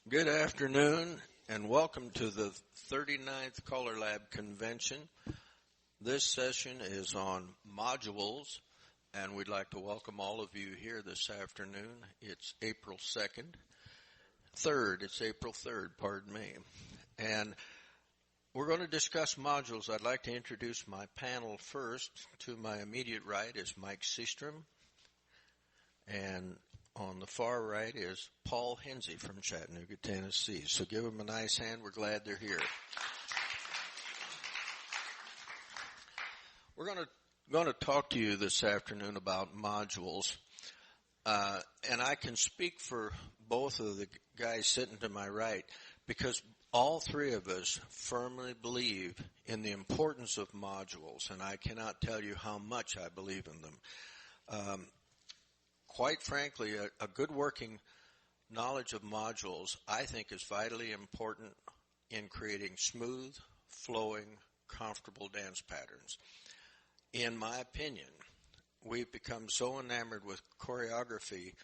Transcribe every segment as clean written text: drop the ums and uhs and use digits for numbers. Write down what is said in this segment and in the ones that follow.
Good afternoon, and welcome to the 39th CALLERLAB Convention. This session is on modules, and we'd like to welcome all of you here this afternoon. It's April 3rd, pardon me. And we're going to discuss modules. I'd like to introduce my panel first. To my immediate right is Mike Seastrom, and on the far right is Paul Henze from Chattanooga, Tennessee. So give them a nice hand. We're glad they're here. We're going to talk to you this afternoon about modules. And I can speak for both of the guys sitting to my right because all three of us firmly believe in the importance of modules, and I cannot tell you how much I believe in them. Quite frankly, a good working knowledge of modules, I think, is vitally important in creating smooth, flowing, comfortable dance patterns. In my opinion, we've become so enamored with choreography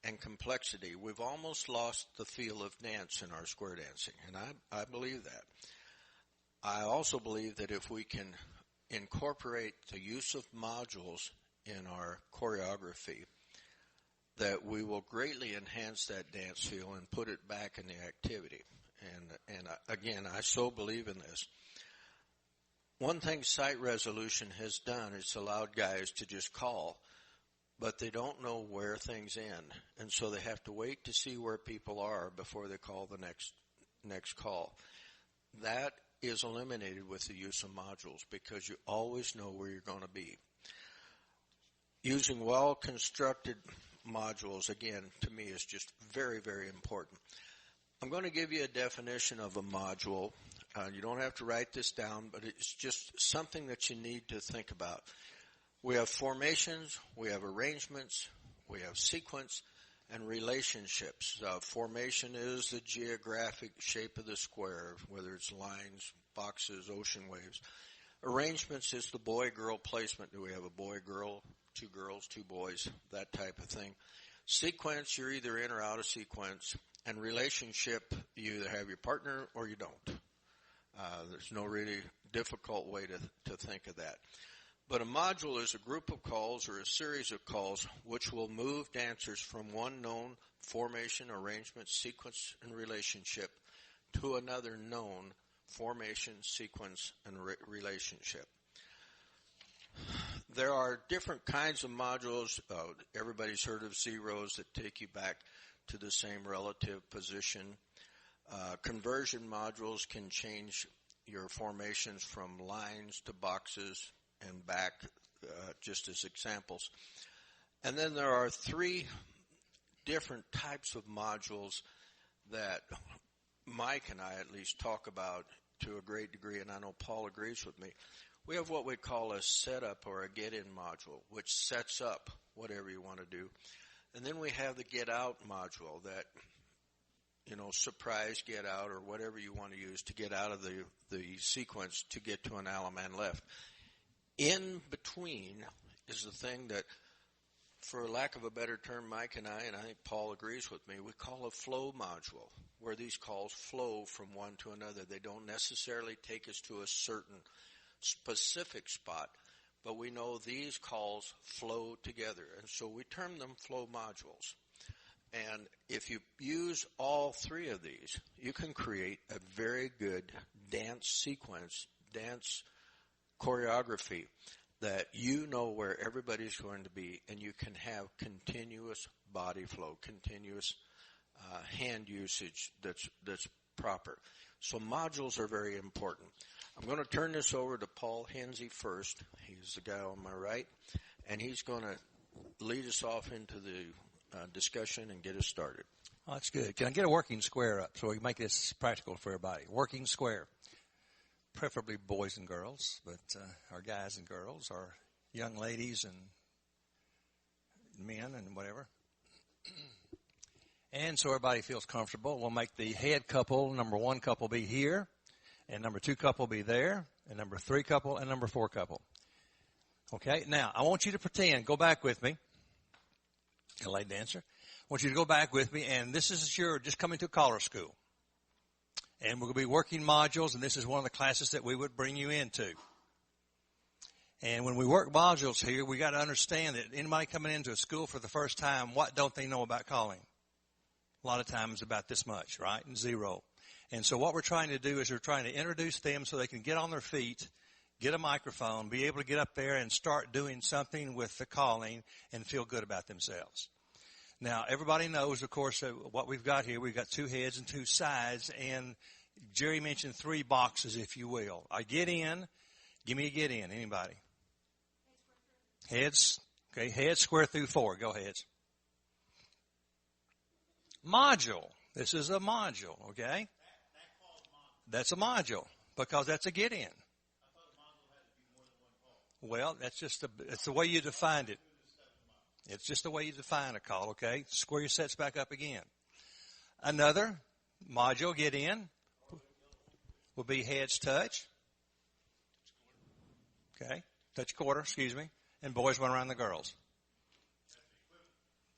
and complexity, we've almost lost the feel of dance in our square dancing, and I believe that. I also believe that if we can incorporate the use of modules in our choreography, that we will greatly enhance that dance feel and put it back in the activity. And again, I so believe in this. One thing sight resolution has done is allowed guys to just call, but they don't know where things end. And so they have to wait to see where people are before they call the next call. That is eliminated with the use of modules because you always know where you're going to be. Using well-constructed modules, again, to me is just very, very important. I'm going to give you a definition of a module. You don't have to write this down, but it's just something that you need to think about. We have formations, we have arrangements, we have sequence, and relationships. Formation is the geographic shape of the square, whether it's lines, boxes, ocean waves. Arrangements is the boy-girl placement. Do we have a boy-girl? Two girls, two boys, that type of thing. Sequence, you're either in or out of sequence. And relationship, you either have your partner or you don't. There's no really difficult way to think of that. But a module is a group of calls or a series of calls which will move dancers from one known formation, arrangement, sequence, and relationship to another known formation, sequence, and relationship. There are different kinds of modules. Everybody's heard of zeros that take you back to the same relative position. Conversion modules can change your formations from lines to boxes and back, just as examples. And then there are three different types of modules that Mike and I at least talk about to a great degree, and I know Paul agrees with me. We have what we call a setup or a get-in module, which sets up whatever you want to do. And then we have the get-out module that, surprise get-out or whatever you want to use to get out of the sequence to get to an Alaman left. In between is the thing that, for lack of a better term, Mike and I think Paul agrees with me, we call a flow module, where these calls flow from one to another. They don't necessarily take us to a certain specific spot, but we know these calls flow together, and so we term them flow modules. And if you use all three of these, you can create a very good dance sequence, dance choreography that you know where everybody's going to be, and you can have continuous body flow, continuous hand usage that's proper. So modules are very important. I'm going to turn this over to Paul Henze first. He's the guy on my right, and he's going to lead us off into the discussion and get us started. Oh, that's good. Can I get a working square up so we can make this practical for everybody? Working square. Preferably boys and girls, but our guys and girls, our young ladies and men and whatever. And so everybody feels comfortable, we'll make the head couple, number one couple, be here, and number two couple be there, and number three couple, and number four couple. Okay, now I want you to pretend, go back with me, LA dancer. want you to go back with me, and this is your just coming to caller school. And we're going to be working modules, and this is one of the classes that we would bring you into. And when we work modules here, we got to understand that anybody coming into a school for the first time, what don't they know about calling? A lot of times about this much, right? And zero. And so what we're trying to do is we're trying to introduce them so they can get on their feet, get a microphone, be able to get up there and start doing something with the calling and feel good about themselves. Now, everybody knows, of course, what we've got here. We've got 2 heads and 2 sides, and Jerry mentioned 3 boxes, if you will. I get in. Give me a get in. Anybody? Heads. Okay, heads square through 4. Go heads. Module. This is a module, okay? That's a module because that's a get in. Well, that's just it's the way you defined it. It's just the way you define a call, okay? Square your sets back up again. Another module get in will be heads touch. Okay, touch quarter, excuse me. And boys run around the girls.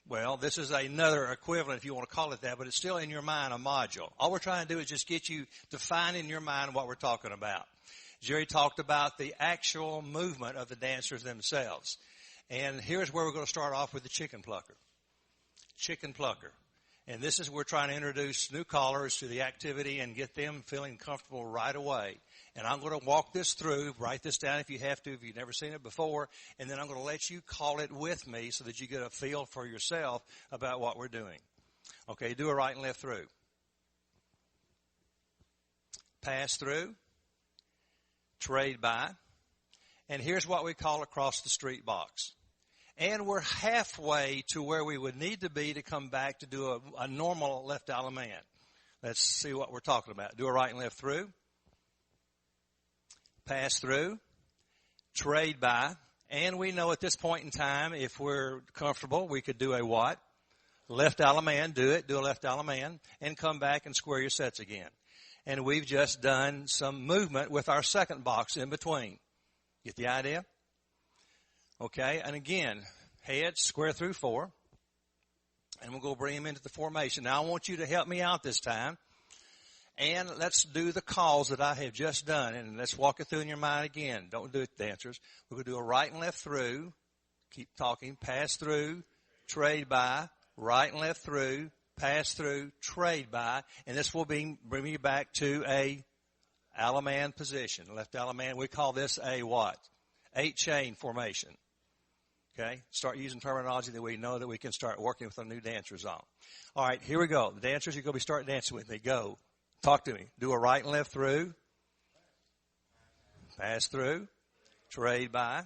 Well, this is another equivalent, if you want to call it that, but it's still in your mind a module. All we're trying to do is just get you define in your mind what we're talking about. Jerry talked about the actual movement of the dancers themselves. And here's where we're going to start off with the chicken plucker. Chicken plucker. And this is we're trying to introduce new callers to the activity and get them feeling comfortable right away. And I'm going to walk this through, write this down if you have to, if you've never seen it before, and then I'm going to let you call it with me so that you get a feel for yourself about what we're doing. Okay, do a right and left through. Pass through. Trade by. And here's what we call across the street box. And we're halfway to where we would need to be to come back to do a normal left a la man. Let's see what we're talking about. Do a right and left through. Pass through. Trade by. And we know at this point in time, if we're comfortable, we could do a what? Left a la man. Do it. Do a left a la man. And come back and square your sets again. And we've just done some movement with our second box in between. Get the idea? Okay, and again, heads square through 4. And we'll go bring them into the formation. Now, I want you to help me out this time. And let's do the calls that I have just done. And let's walk it through in your mind again. Don't do it, dancers. We're going to do a right and left through. Keep talking. Pass through. Trade by. Right and left through. Pass through. Trade by. And this will bring you back to a a la man position. Left a la man. We call this a what? 8-chain formation. Okay, start using terminology that we know that we can start working with our new dancers on. All right, here we go. The dancers, you're going to be starting dancing with me. Go. Talk to me. Do a right and left through. Pass through. Trade by.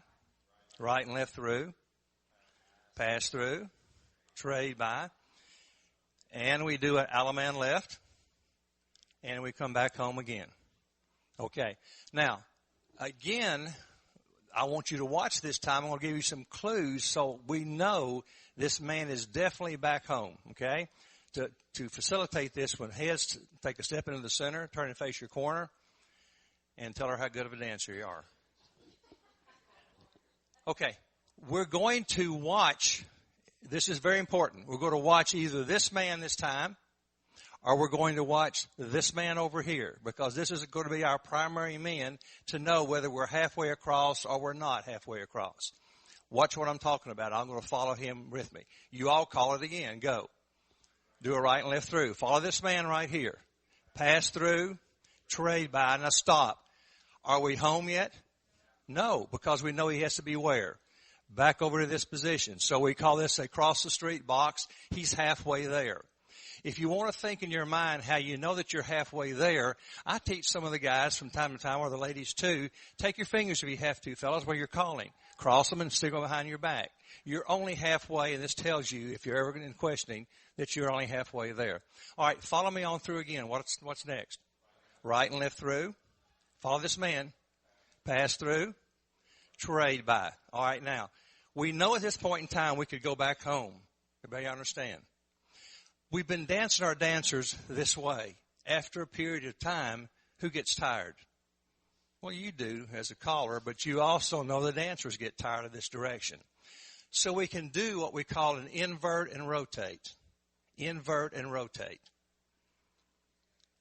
Right and left through. Pass through. Trade by. And we do an a la man left. And we come back home again. Okay. Now, again, I want you to watch this time. I'm going to give you some clues so we know this man is definitely back home, okay? To facilitate this, when heads, take a step into the center, turn and face your corner, and tell her how good of a dancer you are. Okay, we're going to watch, this is very important, we're going to watch either this man this time, or we're going to watch this man over here, because this is going to be our primary man to know whether we're halfway across or we're not halfway across. Watch what I'm talking about. I'm going to follow him with me. You all call it again. Go. Do a right and left through. Follow this man right here. Pass through. Trade by. Now stop. Are we home yet? No, because we know he has to be where? Back over to this position. So we call this a cross the street box. He's halfway there. If you want to think in your mind how you know that you're halfway there, I teach some of the guys from time to time, or the ladies too, take your fingers if you have to, fellas, where you're calling. Cross them and stick them behind your back. You're only halfway, and this tells you, if you're ever in questioning, that you're only halfway there. All right, follow me on through again. What's next? Right and left through. Follow this man. Pass through. Trade by. All right, now, we know at this point in time we could go back home. Everybody understand? We've been dancing our dancers this way. After a period of time, who gets tired? Well, you do as a caller, but you also know the dancers get tired of this direction. So we can do what we call an invert and rotate. invert, and rotate.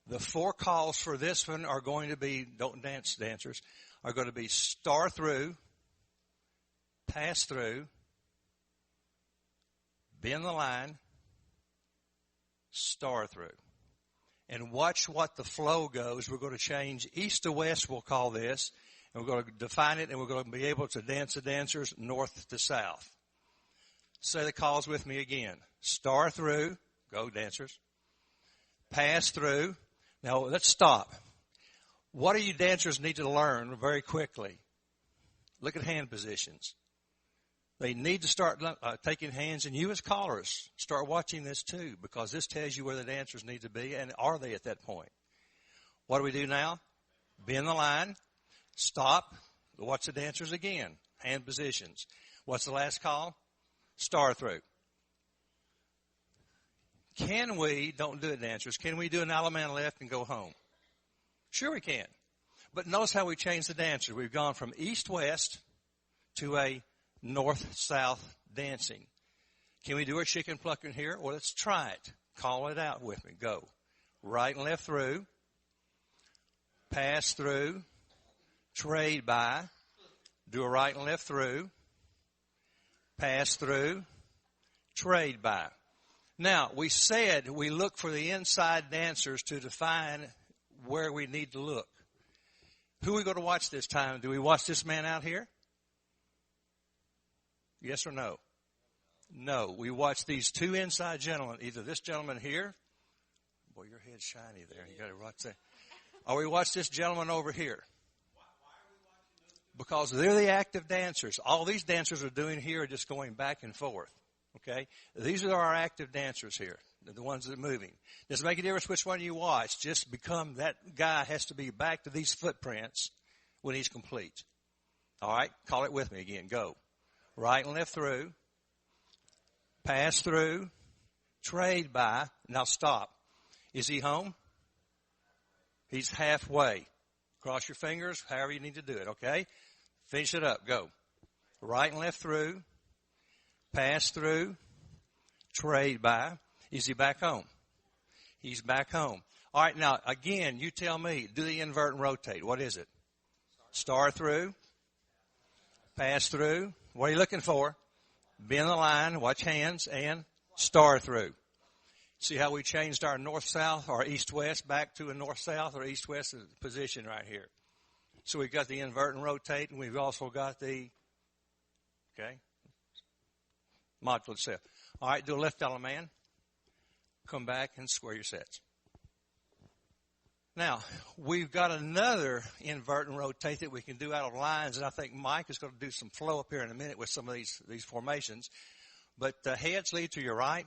The 4 calls for this one are going to be, don't dance dancers, are going to be star through, pass through, bend the line, star through. And watch what the flow goes. We're going to change east to west, we'll call this, and we're going to define it, and we're going to be able to dance the dancers north to south. Say the calls with me again. Star through, go dancers. Pass through. Now, let's stop. What do you dancers need to learn very quickly? Look at hand positions. They need to start taking hands, and you as callers, start watching this too, because this tells you where the dancers need to be, and are they at that point. What do we do now? Bend the line, stop, watch the dancers again, hand positions. What's the last call? Star through. Can we, don't do it dancers, can we do an Alaman left and go home? Sure we can. But notice how we changed the dancers. We've gone from east-west to a north-south dancing. Can we do our chicken plucking here? Well, let's try it. Call it out with me. Go. Right and left through. Pass through. Trade by. Do a right and left through. Pass through. Trade by. Now, we said we look for the inside dancers to define where we need to look. Who are we going to watch this time? Do we watch this man out here? Yes or no? No. We watch these 2 inside gentlemen, either this gentleman here. Boy, your head's shiny there. You got it right there. Or we watch this gentleman over here. Because they're the active dancers. All these dancers are doing here are just going back and forth. Okay? These are our active dancers here. They're the ones that are moving. Doesn't make a difference which one you watch. Just become, that guy has to be back to these footprints when he's complete. All right? Call it with me again. Go. Right and left through. Pass through. Trade by. Now stop. Is he home? He's halfway. Cross your fingers, however you need to do it, okay? Finish it up. Go. Right and left through. Pass through. Trade by. Is he back home? He's back home. All right, now, again, you tell me, do the invert and rotate. What is it? Star through. Pass through. What are you looking for? Bend the line, watch hands, and star through. See how we changed our north-south, or east-west, back to a north-south or east-west position right here. So we've got the invert and rotate, and we've also got the, module itself. All right, do a left Alaman. Come back and square your sets. Now, we've got another invert and rotate that we can do out of lines, and I think Mike is going to do some flow up here in a minute with some of these formations. But heads lead to your right,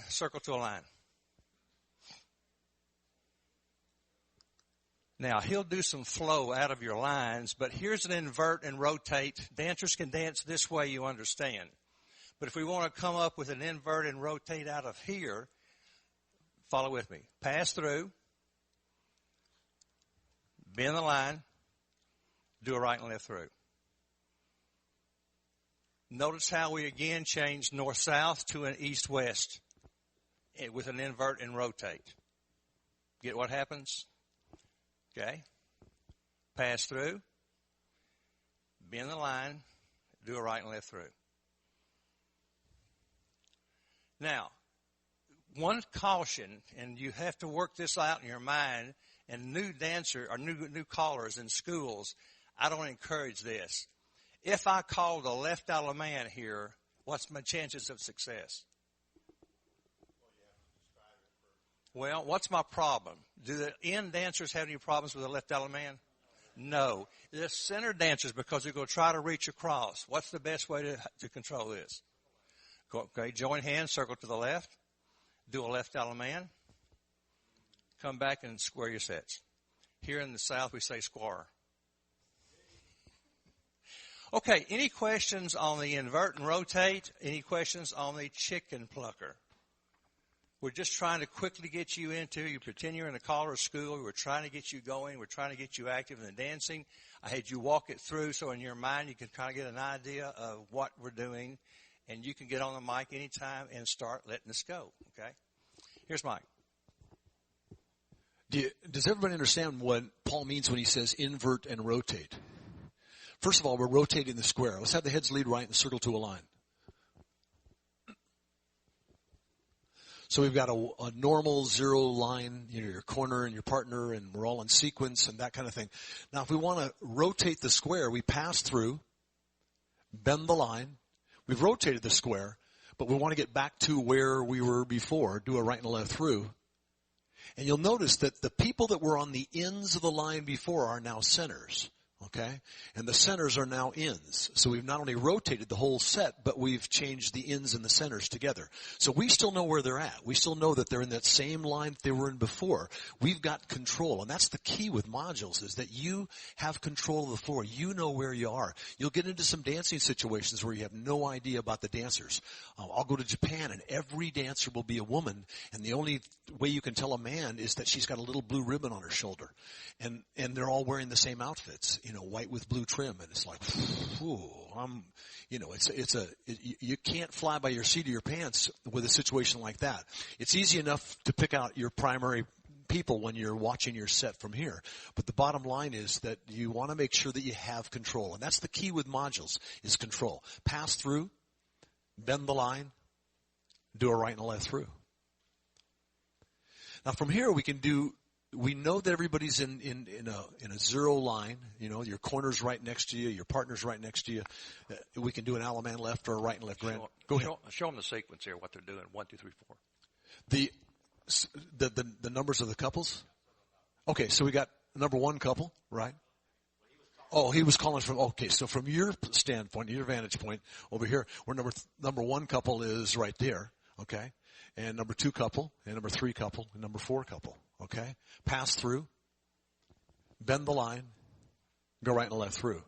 circle to a line. Now, he'll do some flow out of your lines, but here's an invert and rotate. Dancers can dance this way, you understand. But if we want to come up with an invert and rotate out of here, follow with me. Pass through. Bend the line. Do a right and left through. Notice how we again changed north-south to an east-west with an invert and rotate. Get what happens? Okay. Pass through. Bend the line. Do a right and left through. Now, one caution, and you have to work this out in your mind, and new dancer or new callers in schools, I don't encourage this. If I called a left Alaman here, what's my chances of success? Well, what's my problem? Do the end dancers have any problems with a left Alaman? No. The center dancers, because they're going to try to reach across. What's the best way to control this? Okay, join hands, circle to the left. Do a left Alaman. Come back and square your sets. Here in the South, we say square. Okay, any questions on the invert and rotate? Any questions on the chicken plucker? We're just trying to quickly get you into, you pretend you're in a caller school. We're trying to get you going. We're trying to get you active in the dancing. I had you walk it through so in your mind you can kind of get an idea of what we're doing. and you can get on the mic anytime and start letting us go, okay? Here's Mike. Does everybody understand what Paul means when he says invert and rotate? First of all, we're rotating the square. Let's have the heads lead right and circle to a line. So we've got a normal zero line, your corner and your partner, and we're all in sequence and that kind of thing. Now, if we want to rotate the square, we pass through, bend the line. We've rotated the square, but we want to get back to where we were before, do a right and a left through. And you'll notice that the people that were on the ends of the line before are now centers. Okay? And the centers are now ends. So we've not only rotated the whole set, but we've changed the ends and the centers together. So we still know where they're at. We still know that they're in that same line that they were in before. We've got control. And that's the key with modules, is that you have control of the floor. You know where you are. You'll get into some dancing situations where you have no idea about the dancers. I'll go to Japan and every dancer will be a woman. And the only way you can tell a man is that she's got a little blue ribbon on her shoulder. And they're all wearing the same outfits. White with blue trim, and it's like, you can't fly by your seat of your pants with a situation like that. It's easy enough to pick out your primary people when you're watching your set from here. But the bottom line is that you want to make sure that you have control. And that's the key with modules, is control. Pass through, bend the line, do a right and a left through. Now from here we know that everybody's in a zero line. Your corner's right next to you, your partner's right next to you. We can do an Alaman left or a right and left grand. Go ahead. Show them the sequence here, what they're doing. 1, 2, 3, 4. The numbers of the couples? Okay, so we got number one couple, right? Oh, he was calling from, okay, so from your standpoint, your vantage point over here, where number one couple is right there, okay? And number two couple, and number three couple, and number four couple, okay? Pass through, bend the line, go right and left through.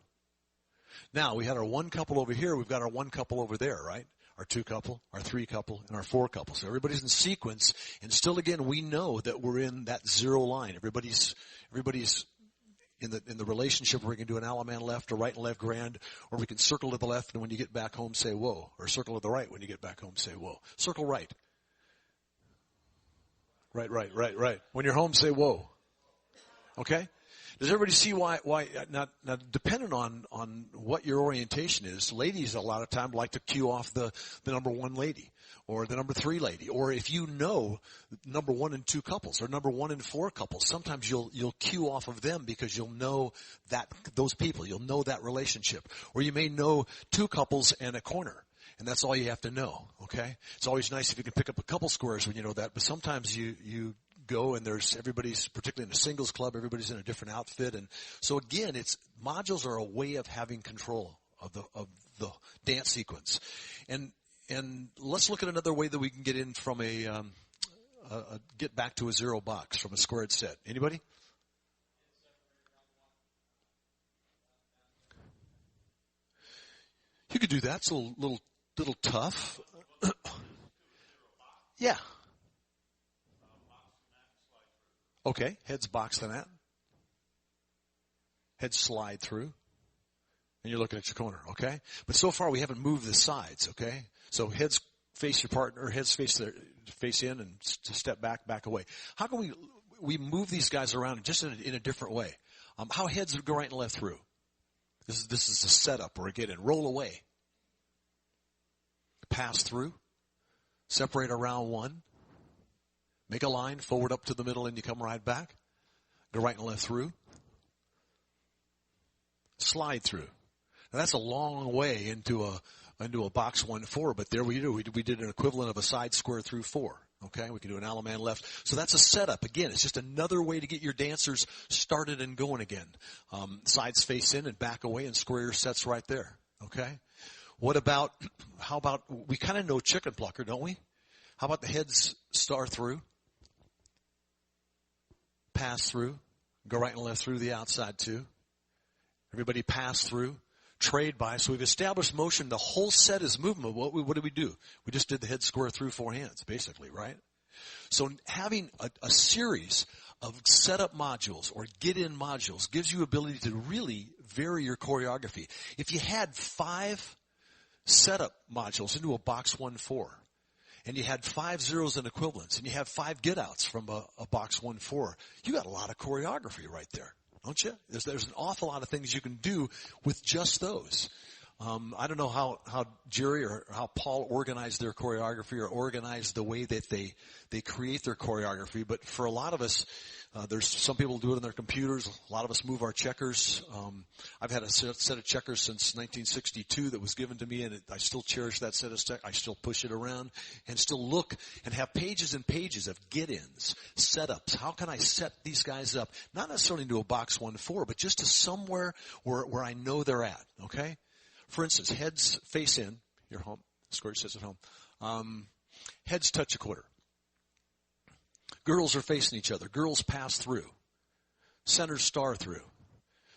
Now, we had our one couple over here, we've got our one couple over there, right? Our two couple, our three couple, and our four couple. So everybody's in sequence, and still again, we know that we're in that zero line. Everybody's in the relationship where we can do an Alaman left or right and left grand, or we can circle to the left, and when you get back home, say whoa. Or circle to the right when you get back home, say whoa. Circle right. Right. When you're home, say whoa. Okay? Does everybody see why now depending on what your orientation is, ladies a lot of time like to cue off the number one lady or the number three lady. Or if you know number one and two couples or number one and four couples, sometimes you'll cue off of them because you'll know those people. You'll know that relationship. Or you may know two couples and a corner. And that's all you have to know, okay? It's always nice if you can pick up a couple squares when you know that, but sometimes you go and everybody's, particularly in a singles club, everybody's in a different outfit. And so again, modules are a way of having control of the dance sequence. And let's look at another way that we can get in from get back to a zero box from a squared set. Anybody? You could do that. It's a little tough. Yeah. Okay, heads box the mat. Heads slide through. And you're looking at your corner, okay? But so far we haven't moved the sides, okay? So heads face your partner, heads face in and to step back away. How can we move these guys around just in a different way? How heads go right and left through? This is a setup or a get in. Roll away. Pass through. Separate around one. Make a line forward up to the middle and you come right back. Go right and left through. Slide through. Now that's a long way into a box 1-4, but there we do. We did an equivalent of a side square through 4. Okay, we can do an Alaman left. So that's a setup. Again, it's just another way to get your dancers started and going again. Sides face in and back away and square your sets right there. Okay? How about, we kind of know chicken plucker, don't we? How about the heads star through? Pass through. Go right and left through the outside too. Everybody pass through. Trade by. So we've established motion. The whole set is movement. What did we do? We just did the head square through 4 hands, basically, right? So having a series of setup modules or get-in modules gives you ability to really vary your choreography. If you had 5 setup modules into a box 1-4. And you had 5 zeros and equivalents, and you have 5 get-outs from a box 1-4. You got a lot of choreography right there, don't you? There's an awful lot of things you can do with just those. I don't know how Jerry or how Paul organized their choreography or organized the way that they create their choreography, but for a lot of us, there's some people do it on their computers. A lot of us move our checkers. I've had a set of checkers since 1962 that was given to me, and I still cherish that set of checkers. I still push it around and still look and have pages and pages of get-ins, setups. How can I set these guys up? Not necessarily into a box 1-4, but just to somewhere where I know they're at, okay? For instance, heads face in. You're home. Squirt sits at home. Heads touch a quarter. Girls are facing each other. Girls pass through. Center star through.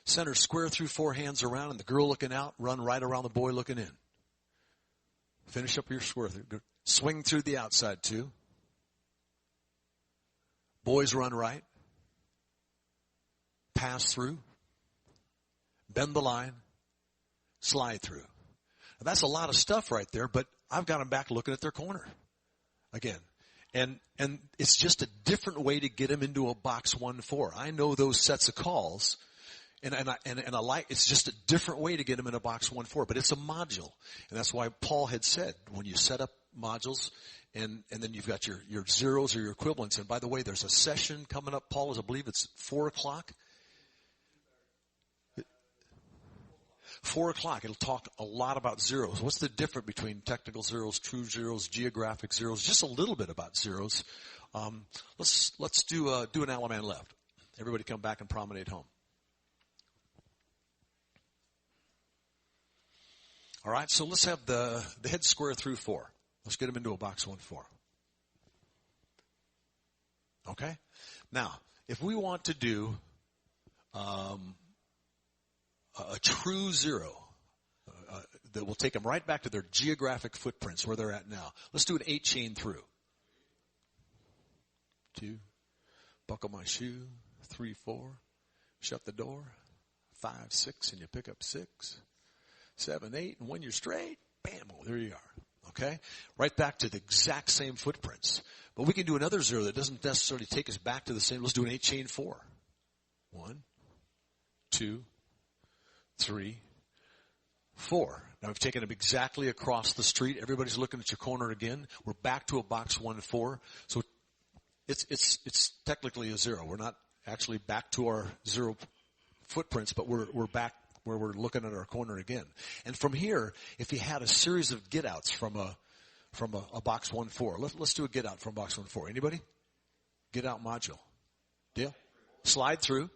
Center square through, 4 hands around, and the girl looking out, run right around the boy looking in. Finish up your square through. Swing through the outside, 2. Boys run right. Pass through. Bend the line. Slide through. Now, that's a lot of stuff right there, but I've got them back looking at their corner again. And it's just a different way to get them into a box 1-4. I know those sets of calls, and I like, it's just a different way to get them in a box 1-4, but it's a module. And that's why Paul had said, when you set up modules, and then you've got your zeros or your equivalents. And by the way, there's a session coming up, Paul, I believe it's 4 o'clock. 4 o'clock, it'll talk a lot about zeros. What's the difference between technical zeros, true zeros, geographic zeros? Just a little bit about zeros. Let's do an Alaman left. Everybody come back and promenade home. All right, so let's have the head square through 4. Let's get them into a box 1-4. Okay? Now, if we want to do a true zero that will take them right back to their geographic footprints where they're at now. Let's do an 8-chain through. 2, buckle my shoe, 3, 4, shut the door, 5, 6, and you pick up 6, 7, 8, and when you're straight, bam, oh, there you are. Okay? Right back to the exact same footprints. But we can do another zero that doesn't necessarily take us back to the same. Let's do an 8-chain 4. 1, 2, 3, 4. Now we've taken them exactly across the street. Everybody's looking at your corner again. We're back to a box 1-4. So it's technically a zero. We're not actually back to our zero footprints, but we're back where we're looking at our corner again. And from here, if you had a series of get outs from a box 1-4, let's do a get out from box 1-4. Anybody? Get out module. Deal? Slide through.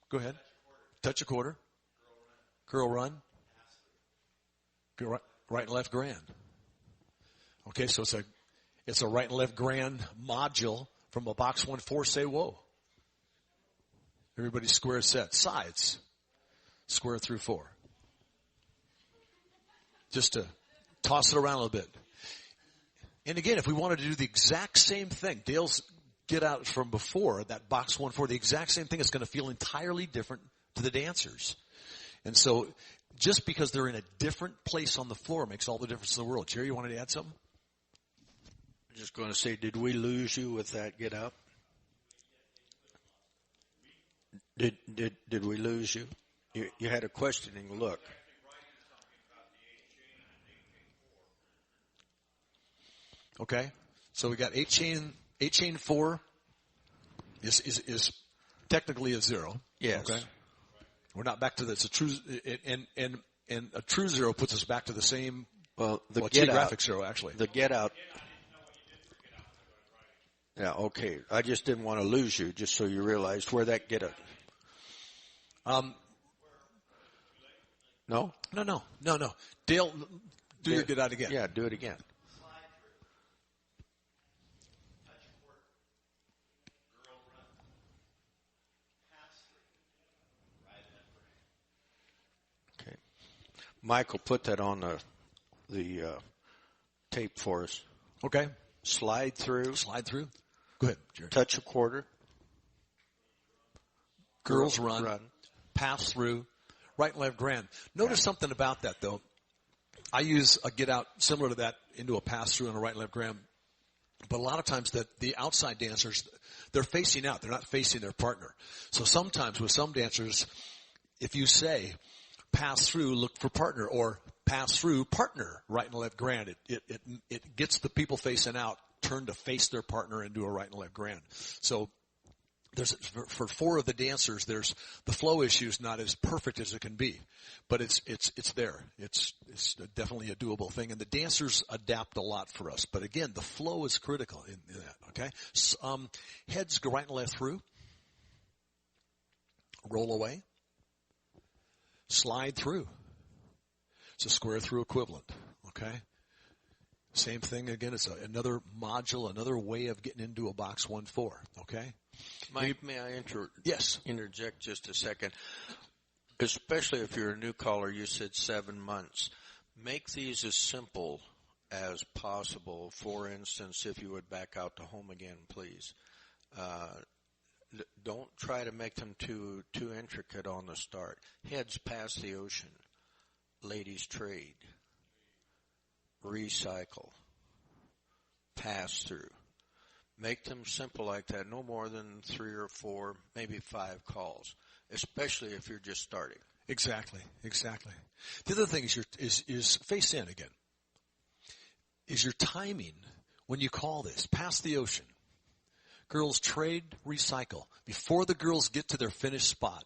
Go ahead. Touch a quarter. Girl run. Right and left grand. Okay, so it's a right and left grand module from a box 1-4. Say whoa. Everybody square set. Sides. Square through 4. Just to toss it around a little bit. And again, if we wanted to do the exact same thing, Dale's get out from before, that box 1-4, the exact same thing is going to feel entirely different to the dancers. And so just because they're in a different place on the floor makes all the difference in the world. Jerry, you wanted to add something? I'm just going to say, did we lose you with that get up? Did we lose you? You had a questioning look. Okay. So we got 8-chain 4 is technically a zero. Yes. Okay. We're not back to this. A true and a true zero puts us back to the same. Well, the get geographic out, zero actually. The get out. Yeah. Okay. I just didn't want to lose you, just so you realized where that get out. No. Dale, do your get out again. Yeah, do it again. Michael, put that on the tape for us. Okay. Slide through. Go ahead, Jerry. Touch a quarter. Girls run. Pass through. Right and left grand. Notice something about that, though. I use a get out similar to that into a pass through on a right and left gram. But a lot of times the outside dancers, they're facing out. They're not facing their partner. So sometimes with some dancers, if you say pass through, look for partner, or pass through, partner, right and left grand, it gets the people facing out turned to face their partner and do a right and left grand. So there's, for 4 of the dancers, there's the flow issue is not as perfect as it can be, but it's there. It's definitely a doable thing, and the dancers adapt a lot for us. But again, the flow is critical in that. Okay, heads go right and left through, roll away, slide through. It's a square through equivalent. Okay, same thing again. It's another module, another way of getting into a box 1-4. Okay. Mike, may I Yes. interject just a second? Especially if you're a new caller, you said 7 months. Make these as simple as possible. For instance, if you would back out to home again, please. Don't try to make them too intricate on the start. Heads past the ocean. Ladies trade. Recycle. Pass through. Make them simple like that, no more than 3 or 4, maybe 5 calls, especially if you're just starting. Exactly. The other thing is face in again. Is your timing when you call this, past the ocean. Girls trade, recycle. Before the girls get to their finished spot,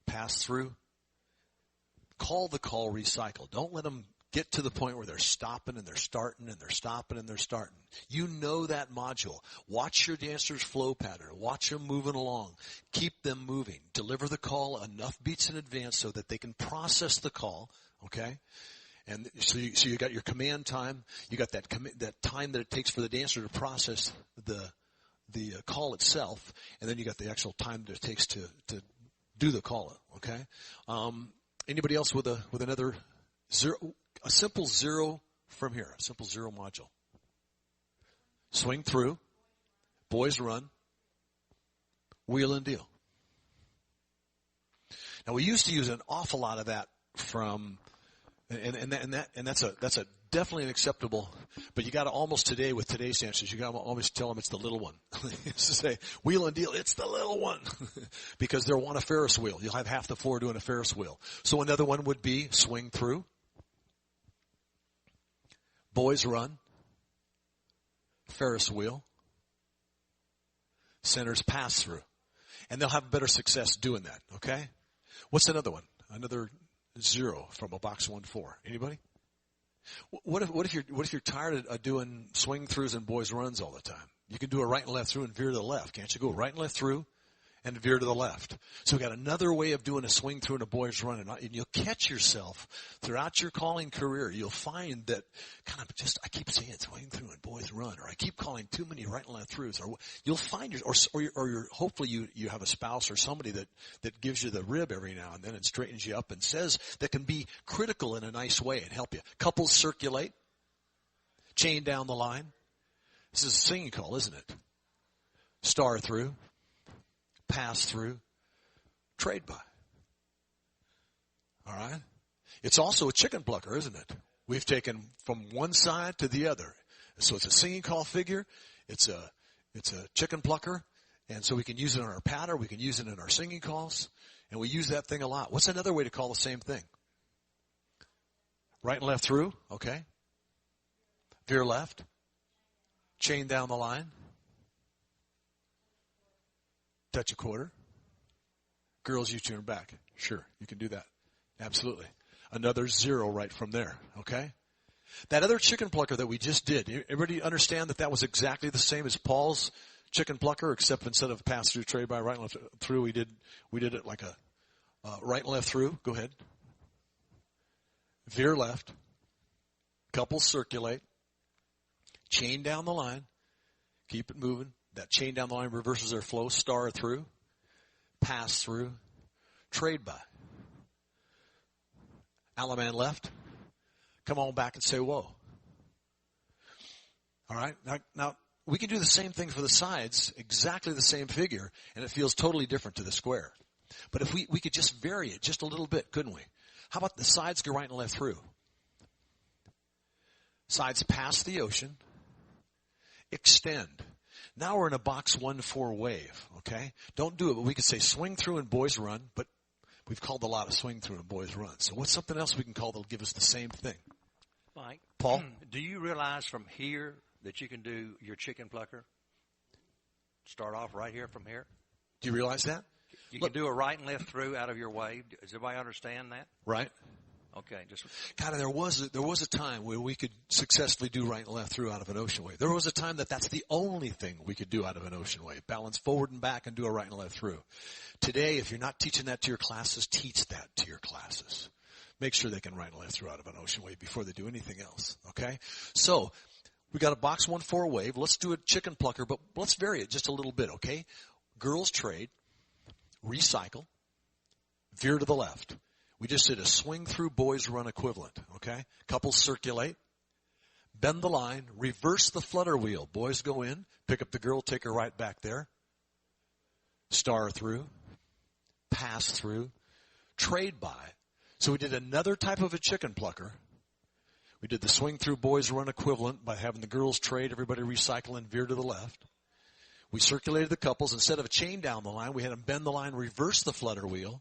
pass through, call the call, recycle. Don't let them get to the point where they're stopping and they're starting and they're stopping and they're starting. You know that module. Watch your dancers' flow pattern. Watch them moving along. Keep them moving. Deliver the call enough beats in advance so that they can process the call. Okay? And so you got your command time. You got that time that it takes for the dancer to process the call itself, and then you got the actual time that it takes to do the call. Okay? Anybody else with another zero? A simple zero from here, a simple zero module. Swing through, boys run, wheel and deal. Now we used to use an awful lot of that from, and that's a definitely an acceptable, but you got to almost today with today's dancers, you got to always tell them it's the little one. It's to say wheel and deal, it's the little one, because they'll want a Ferris wheel. You'll have half the floor doing a Ferris wheel. So another one would be swing through. Boys run, Ferris wheel, centers pass through. And they'll have better success doing that, okay? What's another one? Another zero from a box 1-4. Anybody? What if you're tired of doing swing throughs and boys runs all the time? You can do a right and left through and veer to the left. Can't you go right and left through and veer to the left? So we've got another way of doing a swing through and a boys run. And you'll catch yourself throughout your calling career. You'll find that I keep saying swing through and boys run, or I keep calling too many right and left throughs. Or you'll find hopefully you have a spouse or somebody that gives you the rib every now and then and straightens you up and says that can be critical in a nice way and help you. Couples circulate, chain down the line. This is a singing call, isn't it? Star through. Pass through, trade by. All right? It's also a chicken plucker, isn't it? We've taken from one side to the other. So it's a singing call figure. It's a chicken plucker. And so we can use it on our patter. We can use it in our singing calls. And we use that thing a lot. What's another way to call the same thing? Right and left through. Okay. Veer left. Chain down the line. Touch a quarter. Girls, you turn back. Sure, you can do that. Absolutely. Another zero right from there, okay? That other chicken plucker that we just did, everybody understand that was exactly the same as Paul's chicken plucker, except instead of pass through, trade by, right and left through, we did it like a right and left through. Go ahead. Veer left. Couples circulate. Chain down the line. Keep it moving. That chain down the line reverses their flow. Star through, pass through, trade by. Alaman left. Come on back and say whoa. All right. Now we can do the same thing for the sides, exactly the same figure, and it feels totally different to the square. But if we could just vary it just a little bit, couldn't we? How about the sides go right and left through? Sides past the ocean. Extend. Now we're in a box 1-4 wave, okay? Don't do it, but we could say swing through and boys run, but we've called a lot of swing through and boys run. So what's something else we can call that'll give us the same thing? Mike, Paul? Do you realize from here that you can do your chicken plucker? Start off right here from here. Do you realize that? You can do a right and left through out of your wave. Does everybody understand that? Right. Okay, just God, there was a time where we could successfully do right and left through out of an ocean wave. There was a time that's the only thing we could do out of an ocean wave. Balance forward and back and do a right and left through. Today, if you're not teaching that to your classes, teach that to your classes. Make sure they can right and left through out of an ocean wave before they do anything else. Okay? So, we got a box 1-4 wave. Let's do a chicken plucker, but let's vary it just a little bit, okay? Girls trade, recycle, veer to the left. We just did a swing through boys run equivalent, okay? Couples circulate, bend the line, reverse the flutter wheel. Boys go in, pick up the girl, take her right back there. Star through, pass through, trade by. So we did another type of a chicken plucker. We did the swing through boys run equivalent by having the girls trade, everybody recycle and veer to the left. We circulated the couples. Instead of a chain down the line, we had them bend the line, reverse the flutter wheel.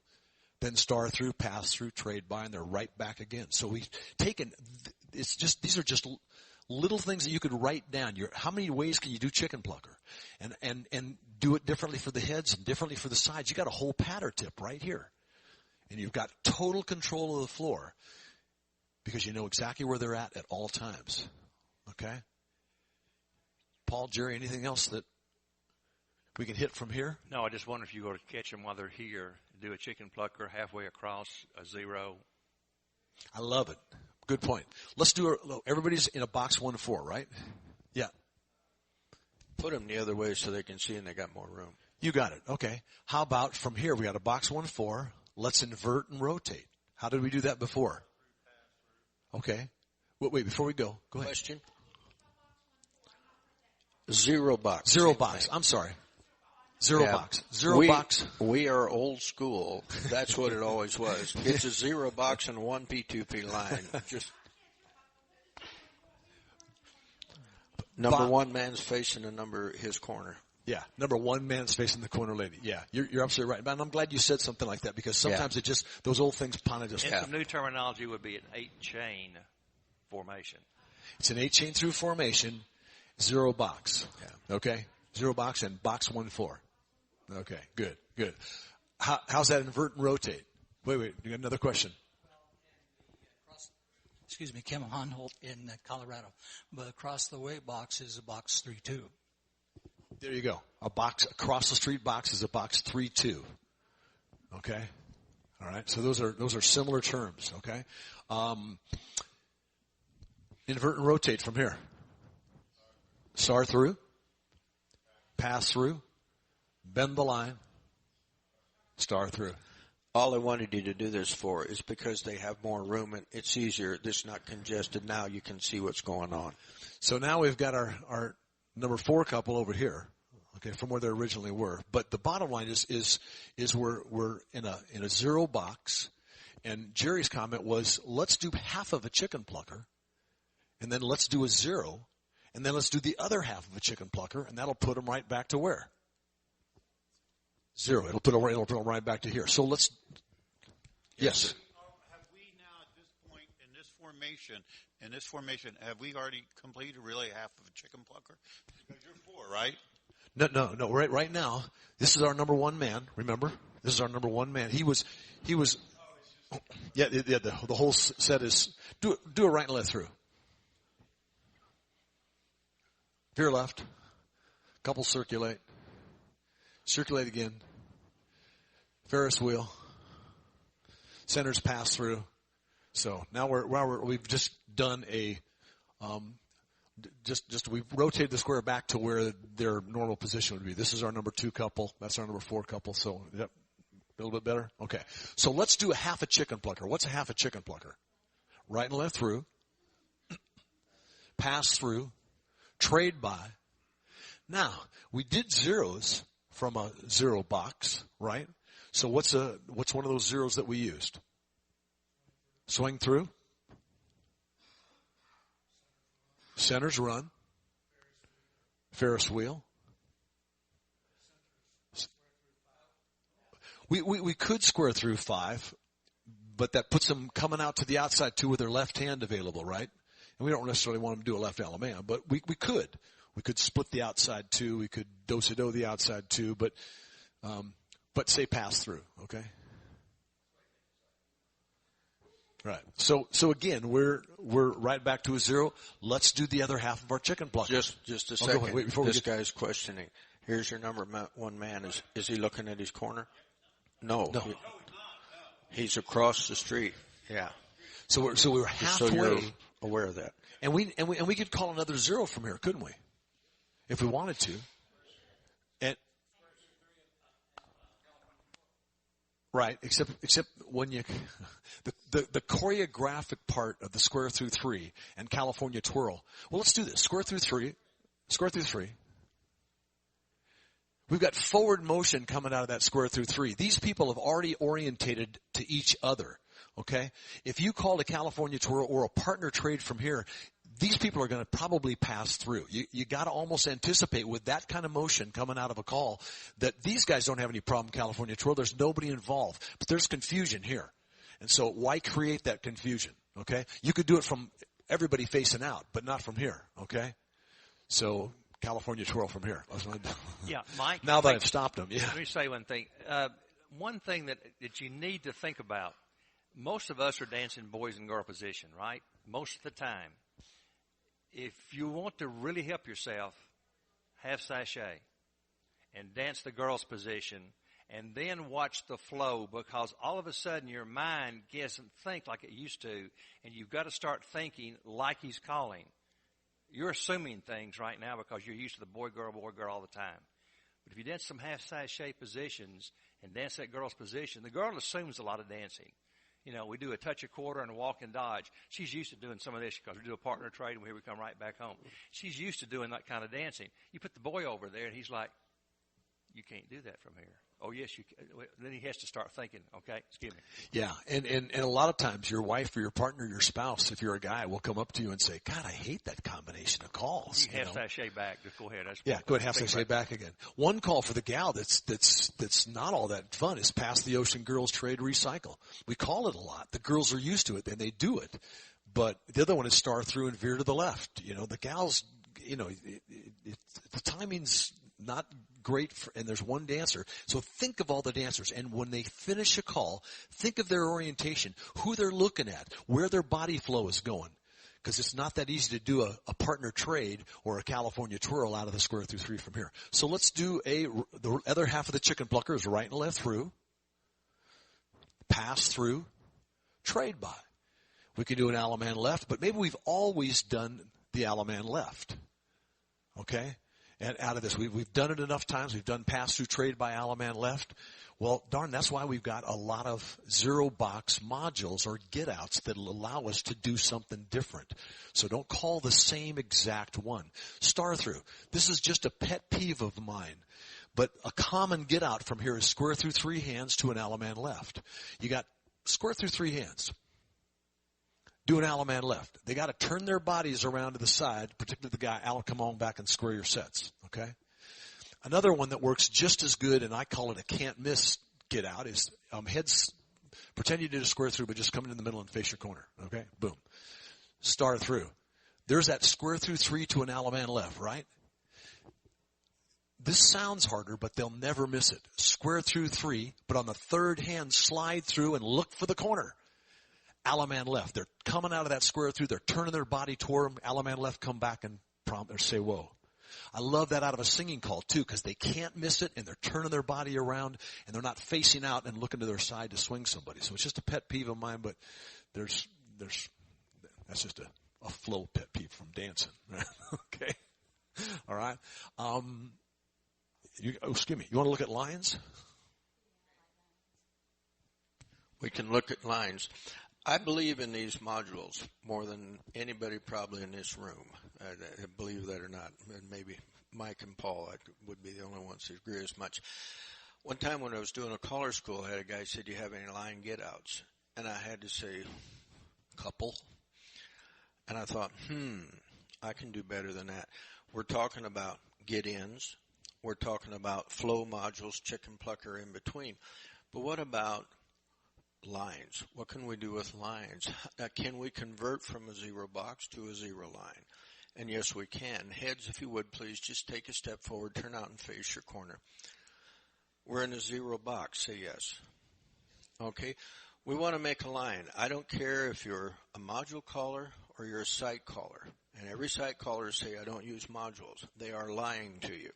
Then star through, pass through, trade by, and they're right back again. So we've taken, these are just little things that you could write down. How many ways can you do chicken plucker? And do it differently for the heads and differently for the sides. You got a whole patter tip right here. And you've got total control of the floor because you know exactly where they're at all times. Okay? Paul, Jerry, anything else that we can hit from here? No, I just wonder if you go to catch them while they're here. Do a chicken plucker halfway across a zero. I love it. Good point. Let's do everybody's in a box 1-4, right? Yeah. Put them the other way so they can see and they got more room. You got it. Okay. How about from here? We got a box 1-4. Let's invert and rotate. How did we do that before? Okay. Wait, before we go ahead. Question? Zero box. Zero box. I'm sorry. Zero box. Zero box. We are old school. That's what it always was. It's a zero box and one P2P line. Just number one man's facing his corner. Yeah, number one man's facing the corner lady. Yeah, you're absolutely right. And I'm glad you said something like that because sometimes it just, those old things kind of just. And some new terminology would be an 8-chain formation. It's an 8-chain through formation, zero box. Yeah. Okay, zero box and box 1-4. Okay, good. How's that invert and rotate? Wait, you got another question? Excuse me, Kim Honholt in Colorado. But across the way box is a box 3-2. There you go. A box across the street box is a box 3-2. Okay, all right. So those are similar terms. Okay, invert and rotate from here. Star through, pass through. Bend the line, star through. All I wanted you to do this for is because they have more room and it's easier. It's not congested. Now you can see what's going on. So now we've got our number 4 couple over here, okay, from where they originally were. But the bottom line is we're in a zero box, and Jerry's comment was let's do half of a chicken plucker, and then let's do a zero, and then let's do the other half of a chicken plucker, and that'll put them right back to where? Zero. It'll put them right back to here. So let's. Yes. Have we now at this point in this formation, have we already completed really half of a chicken plucker? Because you're 4, right? No. Right now, this is our number one man. Remember, this is our number one man. He was. Yeah. The whole set is do a right and left through. Veer left. Couple circulate. Circulate again. Ferris wheel. Centers pass through. So now we've just done we've rotated the square back to where their normal position would be. This is our number 2 couple. That's our number 4 couple. So is that a little bit better? Okay. So let's do a half a chicken plucker. What's a half a chicken plucker? Right and left through. Pass through. Trade by. Now, we did zeros from a zero box, right? So what's one of those zeros that we used? Swing through. Centers run. Ferris wheel. We could square through 5, but that puts them coming out to the outside 2 with their left hand available, right? And we don't necessarily want them to do a left Alabama, but we could. We could split the outside 2. We could do-si-do the outside 2, but say pass through, okay? Right. So again, we're right back to a 0. Let's do the other half of our chicken plucker. Just a second. Wait, before this guy's questioning. Here's your number 1 man. Is he looking at his corner? No. He's across the street. Yeah. So we're halfway. So you're aware of that. And we could call another 0 from here, couldn't we? If we wanted to. And right, except when you the choreographic part of the square through 3 and California twirl. Well, let's do this. Square through 3. We've got forward motion coming out of that square through 3. These people have already orientated to each other, okay? If you called a California twirl or a partner trade from here, these people are going to probably pass through. You got to almost anticipate with that kind of motion coming out of a call that these guys don't have any problem California twirl. There's nobody involved, but there's confusion here. And so why create that confusion, okay? You could do it from everybody facing out, but not from here, okay? So California twirl from here. Yeah, Mike. Now that I've stopped them, yeah. Let me say one thing. One thing that you need to think about, most of us are dancing boys and girl position, right? Most of the time. If you want to really help yourself, have sachet and dance the girl's position and then watch the flow, because all of a sudden your mind doesn't think like it used to, and you've got to start thinking like he's calling. You're assuming things right now because you're used to the boy, girl all the time. But if you dance some half sachet positions and dance that girl's position, the girl assumes a lot of dancing. You know, we do a touch a quarter and a walk and dodge. She's used to doing some of this because we do a partner trade and here we come right back home. She's used to doing that kind of dancing. You put the boy over there and he's like, you can't do that from here. Oh, yes, you can. Then he has to start thinking, okay, excuse me. Yeah, and a lot of times your wife or your partner, your spouse, if you're a guy, will come up to you and say, God, I hate that combination of calls. You half sachet back. Just go ahead. Go ahead, half sachet back again. One call for the gal that's not all that fun is pass the ocean girls trade recycle. We call it a lot. The girls are used to it, and they do it. But the other one is star through and veer to the left. You know, the gals, you know, the timing's not great, and there's one dancer. So think of all the dancers, and when they finish a call, think of their orientation, who they're looking at, where their body flow is going. Because it's not that easy to do a partner trade or a California twirl out of the square through 3 from here. So let's do the other half of the chicken plucker is right and left through, pass through, trade by. We could do an Alaman left, but maybe we've always done the Alaman left. Okay? And out of this, we've done it enough times. We've done pass-through trade by Alaman left. Well, darn, that's why we've got a lot of zero-box modules or get-outs that will allow us to do something different. So don't call the same exact one. Star through. This is just a pet peeve of mine. But a common get-out from here is square through 3 hands to an Alaman left. You got square through 3 hands. Do an Alaman left. They got to turn their bodies around to the side, particularly the guy, Al, come on back and square your sets, okay? Another one that works just as good, and I call it a can't miss get out, is heads, pretend you did a square through, but just come in the middle and face your corner, okay? Boom. Star through. There's that square through 3 to an Alaman left, right? This sounds harder, but they'll never miss it. Square through 3, but on the third hand, slide through and look for the corner. Alaman left. They're coming out of that square through. They're turning their body toward them. Alaman left, come back and prompt or say whoa. I love that out of a singing call too, because they can't miss it and they're turning their body around and they're not facing out and looking to their side to swing somebody. So it's just a pet peeve of mine, but that's just a flow pet peeve from dancing. Okay. All right. Excuse me. You want to look at lines? We can look at lines. I believe in these modules more than anybody probably in this room. I believe that or not. And maybe Mike and Paul would be the only ones who agree as much. One time when I was doing a caller school, I had a guy said, do you have any line get-outs? And I had to say, couple. And I thought, I can do better than that. We're talking about get-ins. We're talking about flow modules, chicken plucker in between. But what about lines? What can we do with lines? Can we convert from a zero box to a zero line? And yes, we can. Heads, if you would, please just take a step forward, turn out and face your corner. We're in a zero box. Say yes. Okay. We want to make a line. I don't care if you're a module caller or you're a site caller. And every site caller say, I don't use modules. They are lying to you.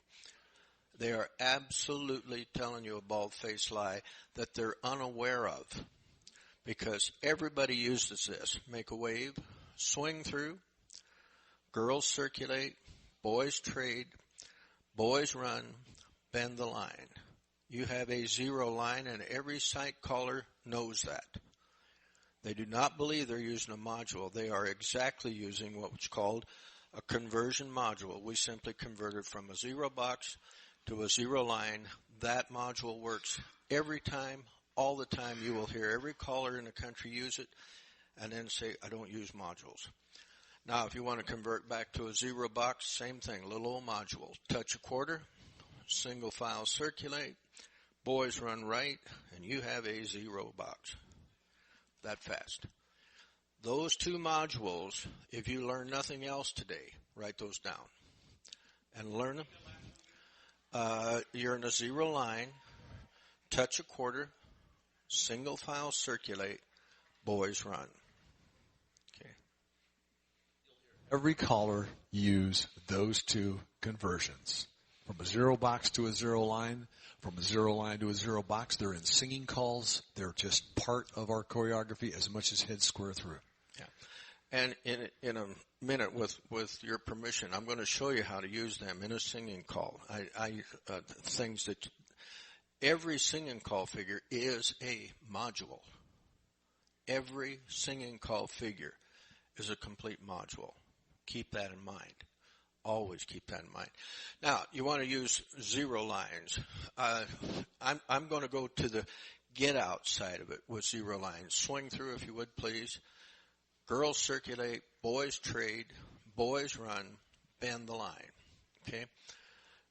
They are absolutely telling you a bald-faced lie that they're unaware of. Because everybody uses this. Make a wave, swing through, girls circulate, boys trade, boys run, bend the line. You have a zero line, and every site caller knows that. They do not believe they're using a module. They are exactly using what's called a conversion module. We simply converted from a zero box to a zero line. That module works every time, all the time. You will hear every caller in the country use it and then say, I don't use modules. Now, if you want to convert back to a zero box, same thing, little old module. Touch a quarter, single file circulate, boys run right, and you have a zero box. That fast. Those two modules, if you learn nothing else today, write those down and learn them. You're in a zero line, touch a quarter, single file circulate, boys run. Okay. Every caller use those two conversions. From a zero box to a zero line, from a zero line to a zero box. They're in singing calls. They're just part of our choreography as much as heads square through. Yeah. And in a minute, with your permission, I'm going to show you how to use them in a singing call. Things that every singing call figure is a module. Every singing call figure is a complete module. Keep that in mind. Always keep that in mind. Now, you want to use zero lines. I'm going to go to the get out side of it with zero lines. Swing through, if you would, please. Girls circulate, boys trade, boys run, bend the line. Okay?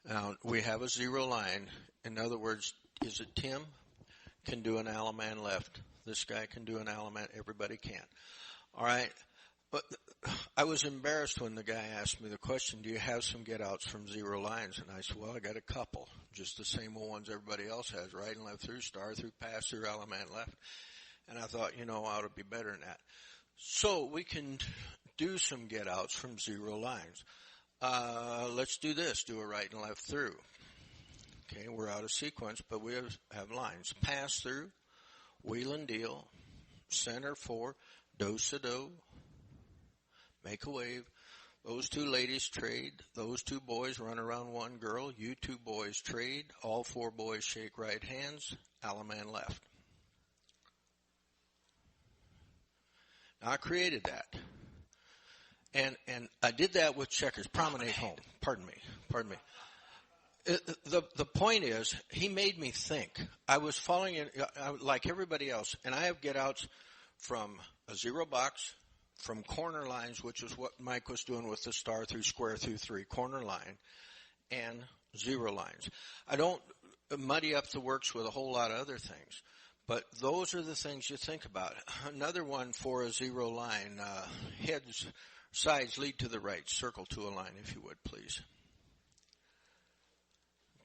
Now, we have a zero line. In other words, is it Tim? Can do an Alaman left. This guy can do an Alaman. Everybody can. All right? But I was embarrassed when the guy asked me the question, do you have some get-outs from zero lines? And I said, well, I got a couple, just the same old ones everybody else has, right and left through, star through, pass through, Alaman left. And I thought, I ought to be better than that. So we can do some get-outs from zero lines. Let's do this, do a right and left through. Okay, we're out of sequence, but we have lines. Pass through, wheel and deal, center four, do-sa-do. Make a wave. Those two ladies trade. Those two boys run around one girl. You two boys trade. All four boys shake right hands. Alaman left. Now, I created that. And I did that with checkers. Promenade home. Pardon me. The point is, he made me think. I was following it like everybody else, and I have get-outs from a zero box, from corner lines, which is what Mike was doing with the star through, square through, three, corner line, and zero lines. I don't muddy up the works with a whole lot of other things, but those are the things you think about. Another one for a zero line, heads, sides lead to the right, circle to a line, if you would, please.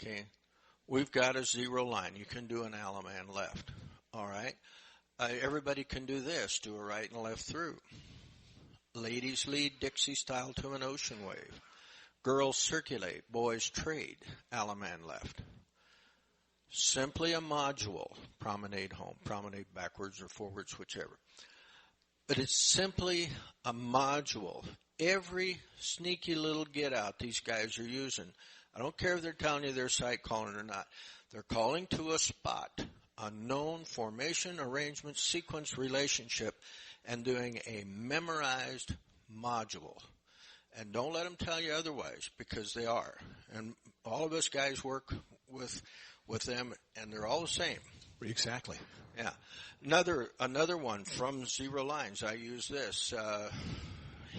Okay, we've got a zero line. You can do an Alaman left, all right? Everybody can do this, do a right and left through. Ladies lead Dixie style to an ocean wave. Girls circulate, boys trade, Alaman left. Simply a module, promenade home, promenade backwards or forwards, whichever. But it's simply a module. Every sneaky little get out these guys are using, I don't care if they're telling you they're site calling or not. They're calling to a spot, a known formation, arrangement, sequence, relationship, and doing a memorized module. And don't let them tell you otherwise, because they are. And all of us guys work with them, and they're all the same. Exactly. Yeah. Another one from zero lines. I use this.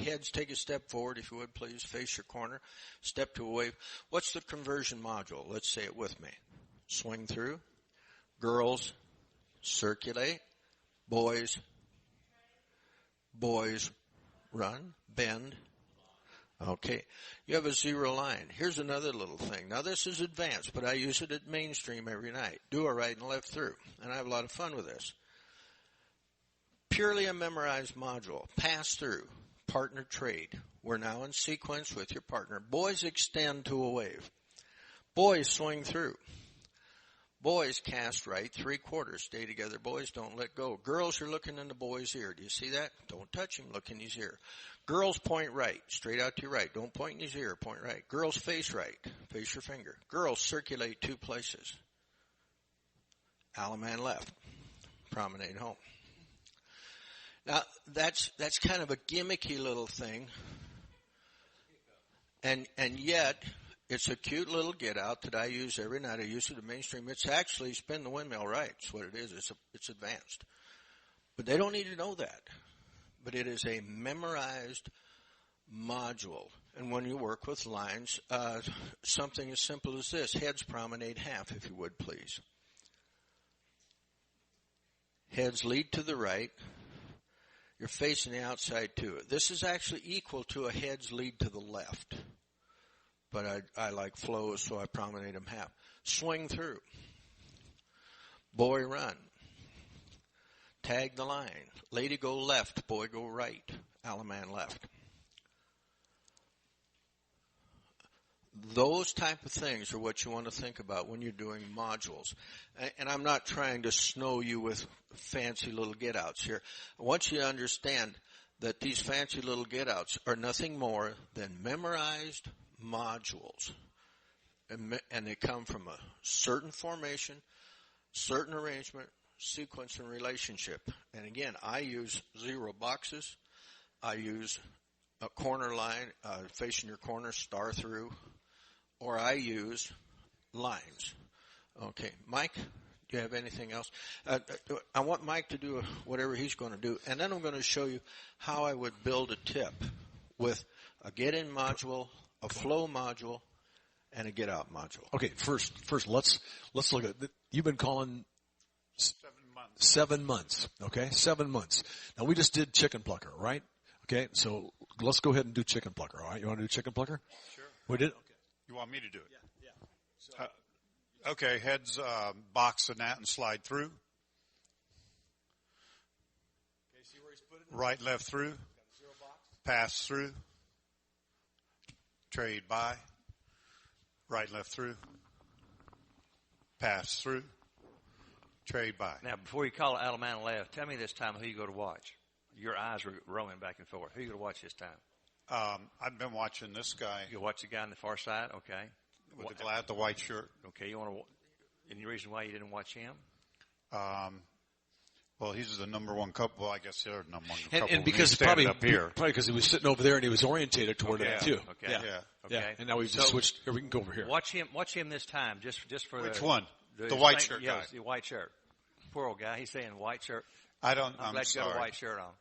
Heads, take a step forward, if you would, please. Face your corner. Step to a wave. What's the conversion module? Let's say it with me. Swing through. Girls, circulate. Boys, run, bend. Okay. You have a zero line. Here's another little thing. Now, this is advanced, but I use it at mainstream every night. Do a right and left through. And I have a lot of fun with this. Purely a memorized module. Pass through. Partner trade. We're now in sequence with your partner. Boys extend to a wave. Boys swing through. Boys cast right 3/4. Stay together. Boys don't let go. Girls, you're looking in the boy's ear. Do you see that? Don't touch him. Look in his ear. Girls, point right. Straight out to your right. Don't point in his ear. Point right. Girls, face right. Face your finger. Girls, circulate 2 places. Alaman left. Promenade home. Now, that's kind of a gimmicky little thing. And yet, it's a cute little get out that I use every night. I use it in mainstream. It's actually spin the windmill right. It's what it is. It's advanced. But they don't need to know that. But it is a memorized module. And when you work with lines, something as simple as this. Heads, promenade half, if you would, please. Heads lead to the right. You're facing the outside to it. This is actually equal to a heads lead to the left. But I like flows, so I promenade them half. Swing through. Boy, run. Tag the line. Lady, go left. Boy, go right. Alaman left. Those type of things are what you want to think about when you're doing modules. And I'm not trying to snow you with fancy little get-outs here. I want you to understand that these fancy little get-outs are nothing more than memorized modules. And they come from a certain formation, certain arrangement, sequence, and relationship. And again, I use 0 boxes. I use a corner line, facing your corner, star through. Or I use lines. Okay, Mike, do you have anything else? I want Mike to do whatever he's going to do, and then I'm going to show you how I would build a tip with a get-in module, a flow module, and a get-out module. Okay, first, let's look at it. You've been calling 7 months. 7 months. Okay, 7 months. Now we just did chicken plucker, right? Okay, so let's go ahead and do chicken plucker. All right, you want to do chicken plucker? Sure. We did. Okay. You want me to do it? Yeah. Okay, heads, box the gnat and slide through. Okay, see where he's put it? Right, left through. Got a 0 box. Pass through. Trade by. Right, left through. Pass through. Trade by. Now, before you call it Alaman left, tell me this time who you go to watch. Your eyes are roaming back and forth. Who you going to watch this time? I've been watching this guy. You watch the guy on the far side? Okay. With the white shirt. Okay, you want to? Any reason why you didn't watch him? Well, he's the number one couple. Well, I guess they're the number one couple. And because probably up here. Probably because he was sitting over there and he was orientated toward it too. Okay. Yeah. Yeah. Okay. And now we've just switched. Here, we can go over here. Watch him this time, just for Which the, one? The white shirt yeah, guy. the white shirt. Poor old guy. He's saying white shirt. I'm glad you got sorry. a white shirt on.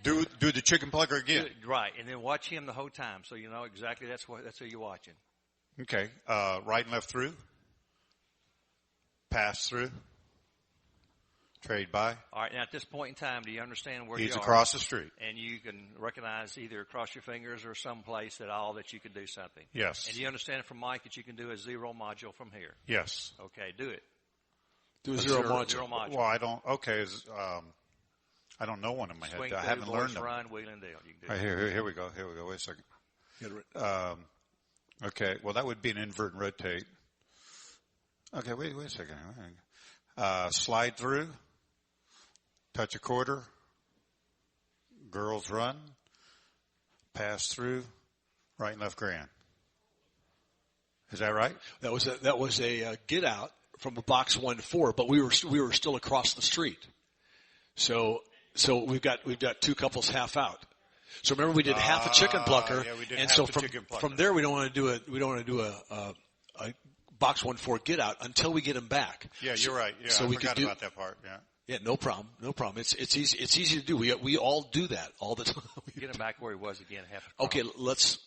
Do the chicken plucker again. Right, and then watch him the whole time, so you know exactly that's who you're watching. Okay. Right and left through. Pass through. Trade by. All right, now at this point in time, do you understand where you are? He's across the street. And you can recognize either across your fingers or someplace that you can do something. Yes. And do you understand from Mike that you can do a 0 module from here? Yes. Okay, do it. Do a 0 module. 0 module. Well, I don't. Okay. I don't know one in my head. Swing I through, haven't boys learned them. run, wheel and deal. You can do Right, it. here we go. Wait a second. Okay. Well, that would be an invert and rotate. Okay. Wait a second. Slide through. Touch a quarter. Girls run. Pass through. Right and left grand. Is that right? That was a get out from a box 1-4, but we were still across the street. So we've got 2 couples half out. So remember we did half a chicken plucker, yeah, we did and half so the chicken plucker. from there we don't want to do a box 1-4 get out until we get them back. Yeah, you're right. Yeah, so I we forgot could do, about that part. Yeah. Yeah, no problem. It's easy to do. We all do that all the time. Get him back where he was again. Okay, let's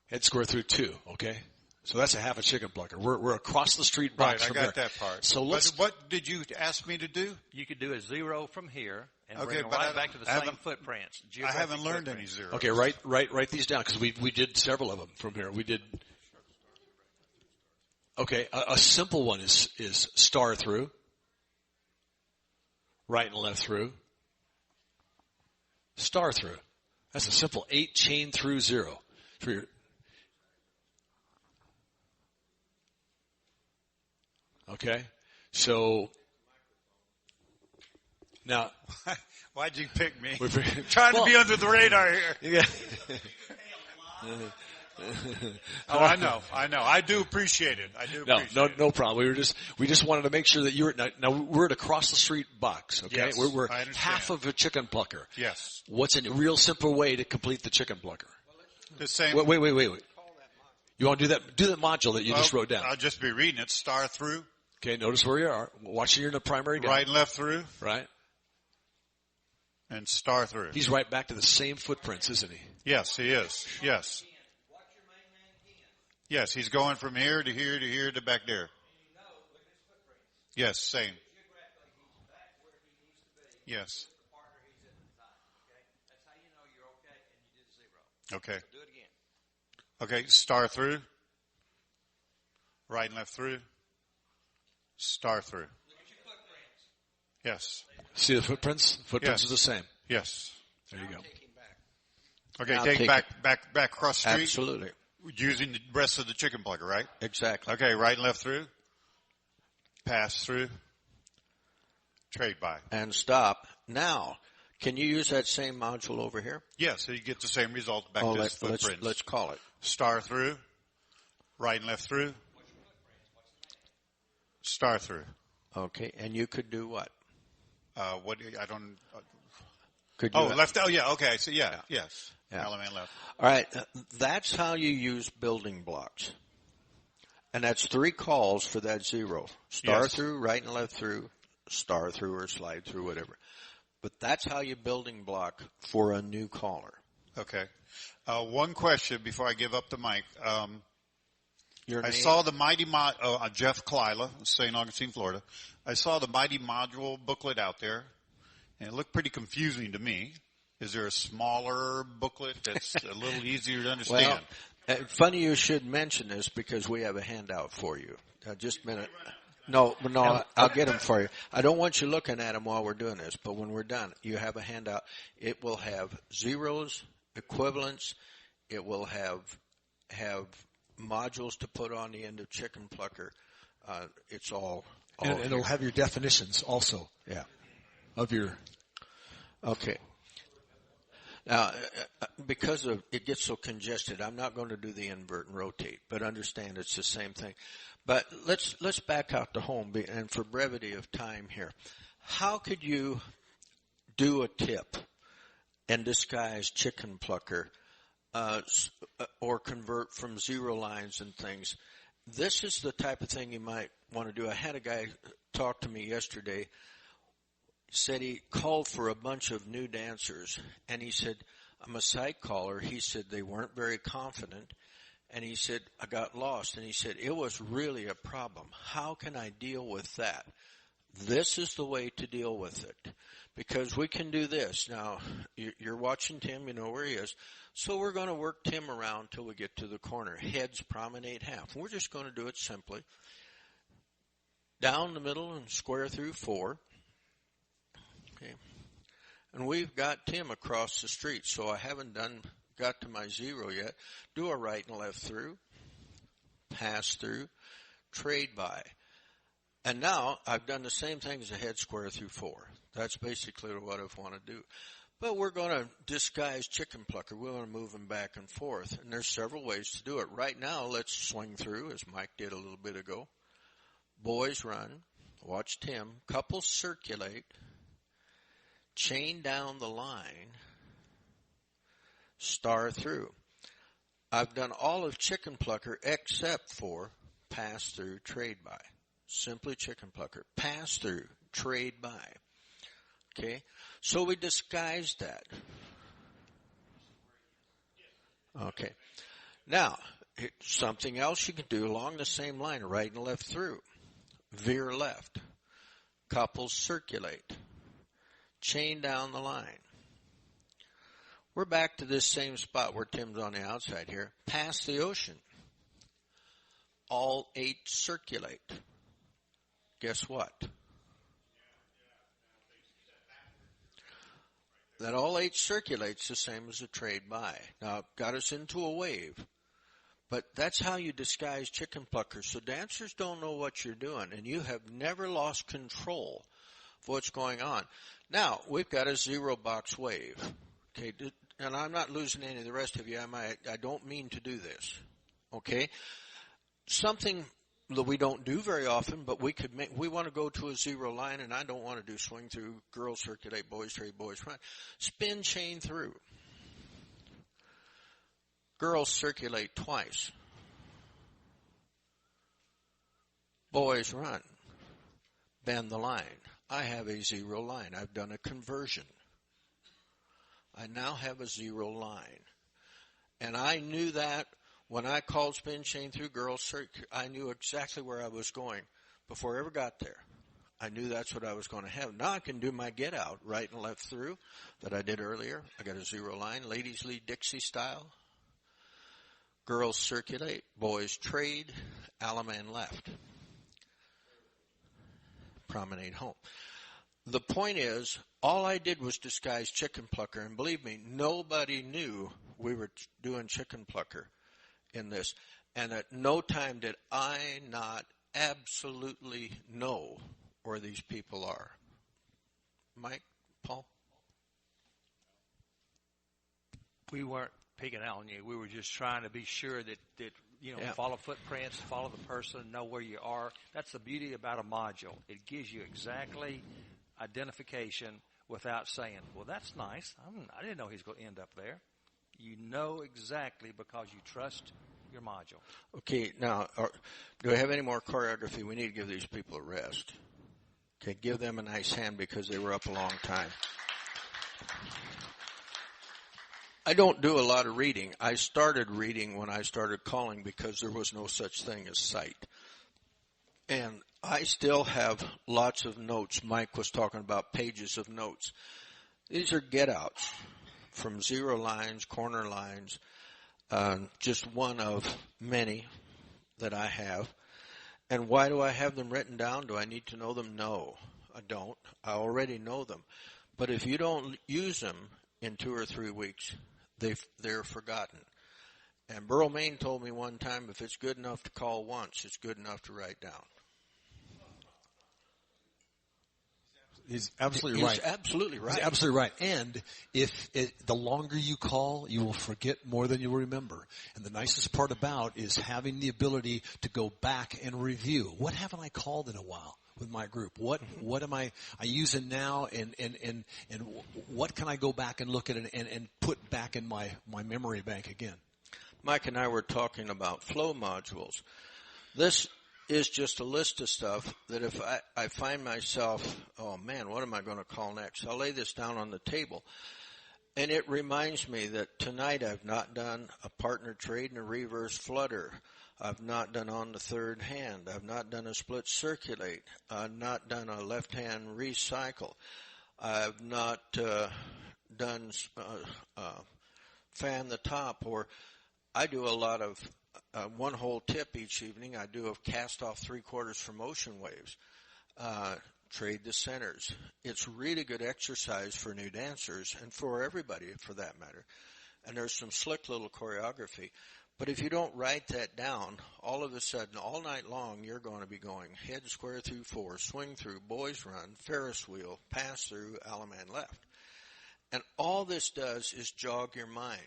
head square through 2. Okay, so that's a half a chicken plucker. We're across the street box. Right, I got that part. So let's. What did you ask me to do? You could do a 0 from here and Okay, bring it but right back to the same footprints. I haven't learned Geographic any zeros. Okay, write these down because we did several of them from here. We did. Okay, a simple one is star through, right and left through, star through. That's a simple 8 chain through 0 for your. Okay, so now. Why'd you pick me? We're Trying to be under the radar here. Yeah. Oh, I know. I do appreciate it. No problem. We just wanted to make sure that you were now we're at across the street box. Okay, Yes, we're I understand. half of a chicken plucker. Yes. What's a real simple way to complete the chicken plucker? The same. Wait. You want to do that? Do the module that you just wrote down. I'll just be reading it. Star through. Okay, notice where you are. Watch you're in the primary guide. Right and left through. Right. And star through. He's right back to the same footprints, isn't he? Yes, he is. Yes. Yes, he's going from here to here to here to back there. Yes, same. Yes. Okay. Okay, star through. Right and left through. Star through. Yes. See the footprints? Footprints Yes. are the same. Yes. There you go. Okay, Now take take back across the street. Absolutely. Using the rest of the chicken plucker, right? Exactly. Okay, right and left through. Pass through. Trade by. And stop. Now, can you use that same module over here? Yes, so you get the same result back to his footprints. let's call it. Star through. Right and left through. Star through. Okay, and you could do what? What, I don't, Could you left, yeah, okay, so yes. Yeah. Element left. All right, that's how you use building blocks. And that's 3 calls for that 0. Star Yes. through, right and left through, star through or slide through, whatever. But that's how you building block for a new caller. Okay. One question before I give up the mic. Your I name? saw the Mighty Jeff Klyla, St. Augustine, Florida. I saw the Mighty Module booklet out there, and it looked pretty confusing to me. Is there a smaller booklet that's a little easier to understand? Well, funny you should mention this because we have a handout for you. Just a minute. No, I'll get them for you. I don't want you looking at them while we're doing this, but when we're done, you have a handout. It will have zeros, equivalents. It will have modules to put on the end of chicken plucker. It's all And it'll have your definitions also. Yeah. Of your. Okay. Now, because of it gets so congested, I'm not going to do the invert and rotate, but understand it's the same thing. But let's back out to home, and for brevity of time here, how could you do a tip and disguise chicken plucker, or convert from 0 lines and things? This is the type of thing you might want to do. I had a guy talk to me yesterday. Said he called for a bunch of new dancers, and he said, I'm a sight caller. He said they weren't very confident, and he said, I got lost, and he said, it was really a problem. How can I deal with that? This is the way to deal with it, because we can do this. Now, you're watching Tim, you know where he is, so we're going to work Tim around till we get to the corner. Heads, promenade, half. We're just going to do it simply. Down the middle and square through 4. Okay. And we've got Tim across the street, so I haven't got to my 0 yet. Do a right and left through, pass through, trade by. And now I've done the same thing as a head square through 4. That's basically what I want to do. But we're going to disguise chicken plucker. We're going to move them back and forth. And there's several ways to do it. Right now, let's swing through, as Mike did a little bit ago. Boys run. Watch Tim. Couples circulate. Chain down the line, star through. I've done all of chicken plucker except for pass through, trade by. Simply chicken plucker. Pass through, trade by. Okay? So we disguised that. Okay. Now, something else you can do along the same line, right and left through. Veer left. Couples circulate. Chain down the line. We're back to this same spot where Tim's on the outside here. Past the ocean. All 8 circulate. Guess what? That all 8 circulates the same as a trade by. Now, it got us into a wave. But that's how you disguise chicken pluckers. So dancers don't know what you're doing, and you have never lost control of what's going on. Now, we've got a 0-box wave. Okay, and I'm not losing any of the rest of you. I don't mean to do this. Okay? Something that we don't do very often, but we want to go to a 0 line, and I don't want to do swing through, girls circulate, boys trade, boys run. Spin chain through. Girls circulate twice. Boys run. Bend the line. I have a 0 line. I've done a conversion. I now have a 0 line. And I knew that when I called spin chain through girls, I knew exactly where I was going before I ever got there. I knew that's what I was going to have. Now I can do my get out, right and left through, that I did earlier. I got a 0 line, ladies lead Dixie style. Girls circulate, boys trade, Alaman left. Promenade home. The point is, all I did was disguise chicken plucker, and believe me, nobody knew we were doing chicken plucker in this. And at no time did I not absolutely know where these people are. Mike, Paul? We weren't picking out on you. We were just trying to be sure that follow footprints, follow the person, know where you are. That's the beauty about a module. It gives you exactly identification without saying, well, that's nice. I didn't know he's going to end up there. You know exactly because you trust your module. Okay, now, do I have any more choreography? We need to give these people a rest. Okay, give them a nice hand because they were up a long time. I don't do a lot of reading. I started reading when I started calling because there was no such thing as sight. And I still have lots of notes. Mike was talking about pages of notes. These are get-outs from 0 lines, corner lines, just one of many that I have. And why do I have them written down? Do I need to know them? No, I don't. I already know them. But if you don't use them in 2 or 3 weeks, they're forgotten. And Burl Maine told me one time, if it's good enough to call once, it's good enough to write down. He's absolutely right. He's absolutely right. He's absolutely right. And the longer you call, you will forget more than you will remember. And the nicest part about is having the ability to go back and review. What haven't I called in a while with my group? What am I using now? And what can I go back and look at and put back in my memory bank again? Mike and I were talking about flow modules. This is just a list of stuff that if I find myself, oh man, what am I going to call next? I'll lay this down on the table. And it reminds me that tonight I've not done a partner trade and a reverse flutter. I've not done on the third hand. I've not done a split circulate. I've not done a left hand recycle. I've not done fan the top, or I do a lot of one whole tip each evening. I do a cast off 3/4 for motion waves. Trade the centers. It's really good exercise for new dancers and for everybody for that matter. And there's some slick little choreography. But if you don't write that down, all of a sudden, all night long, you're going to be going head square through 4, swing through, boys run, Ferris wheel, pass through, Alaman left. And all this does is jog your mind.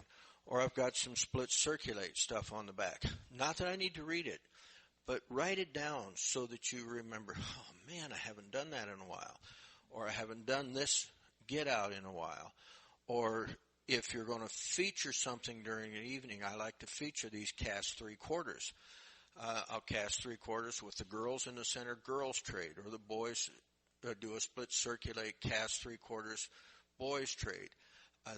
Or I've got some split circulate stuff on the back. Not that I need to read it, but write it down so that you remember, oh man, I haven't done that in a while. Or I haven't done this get out in a while. Or if you're going to feature something during an evening, I like to feature these cast 3/4. I'll cast 3/4 with the girls in the center, girls trade, or the boys do a split circulate, cast 3/4, boys trade.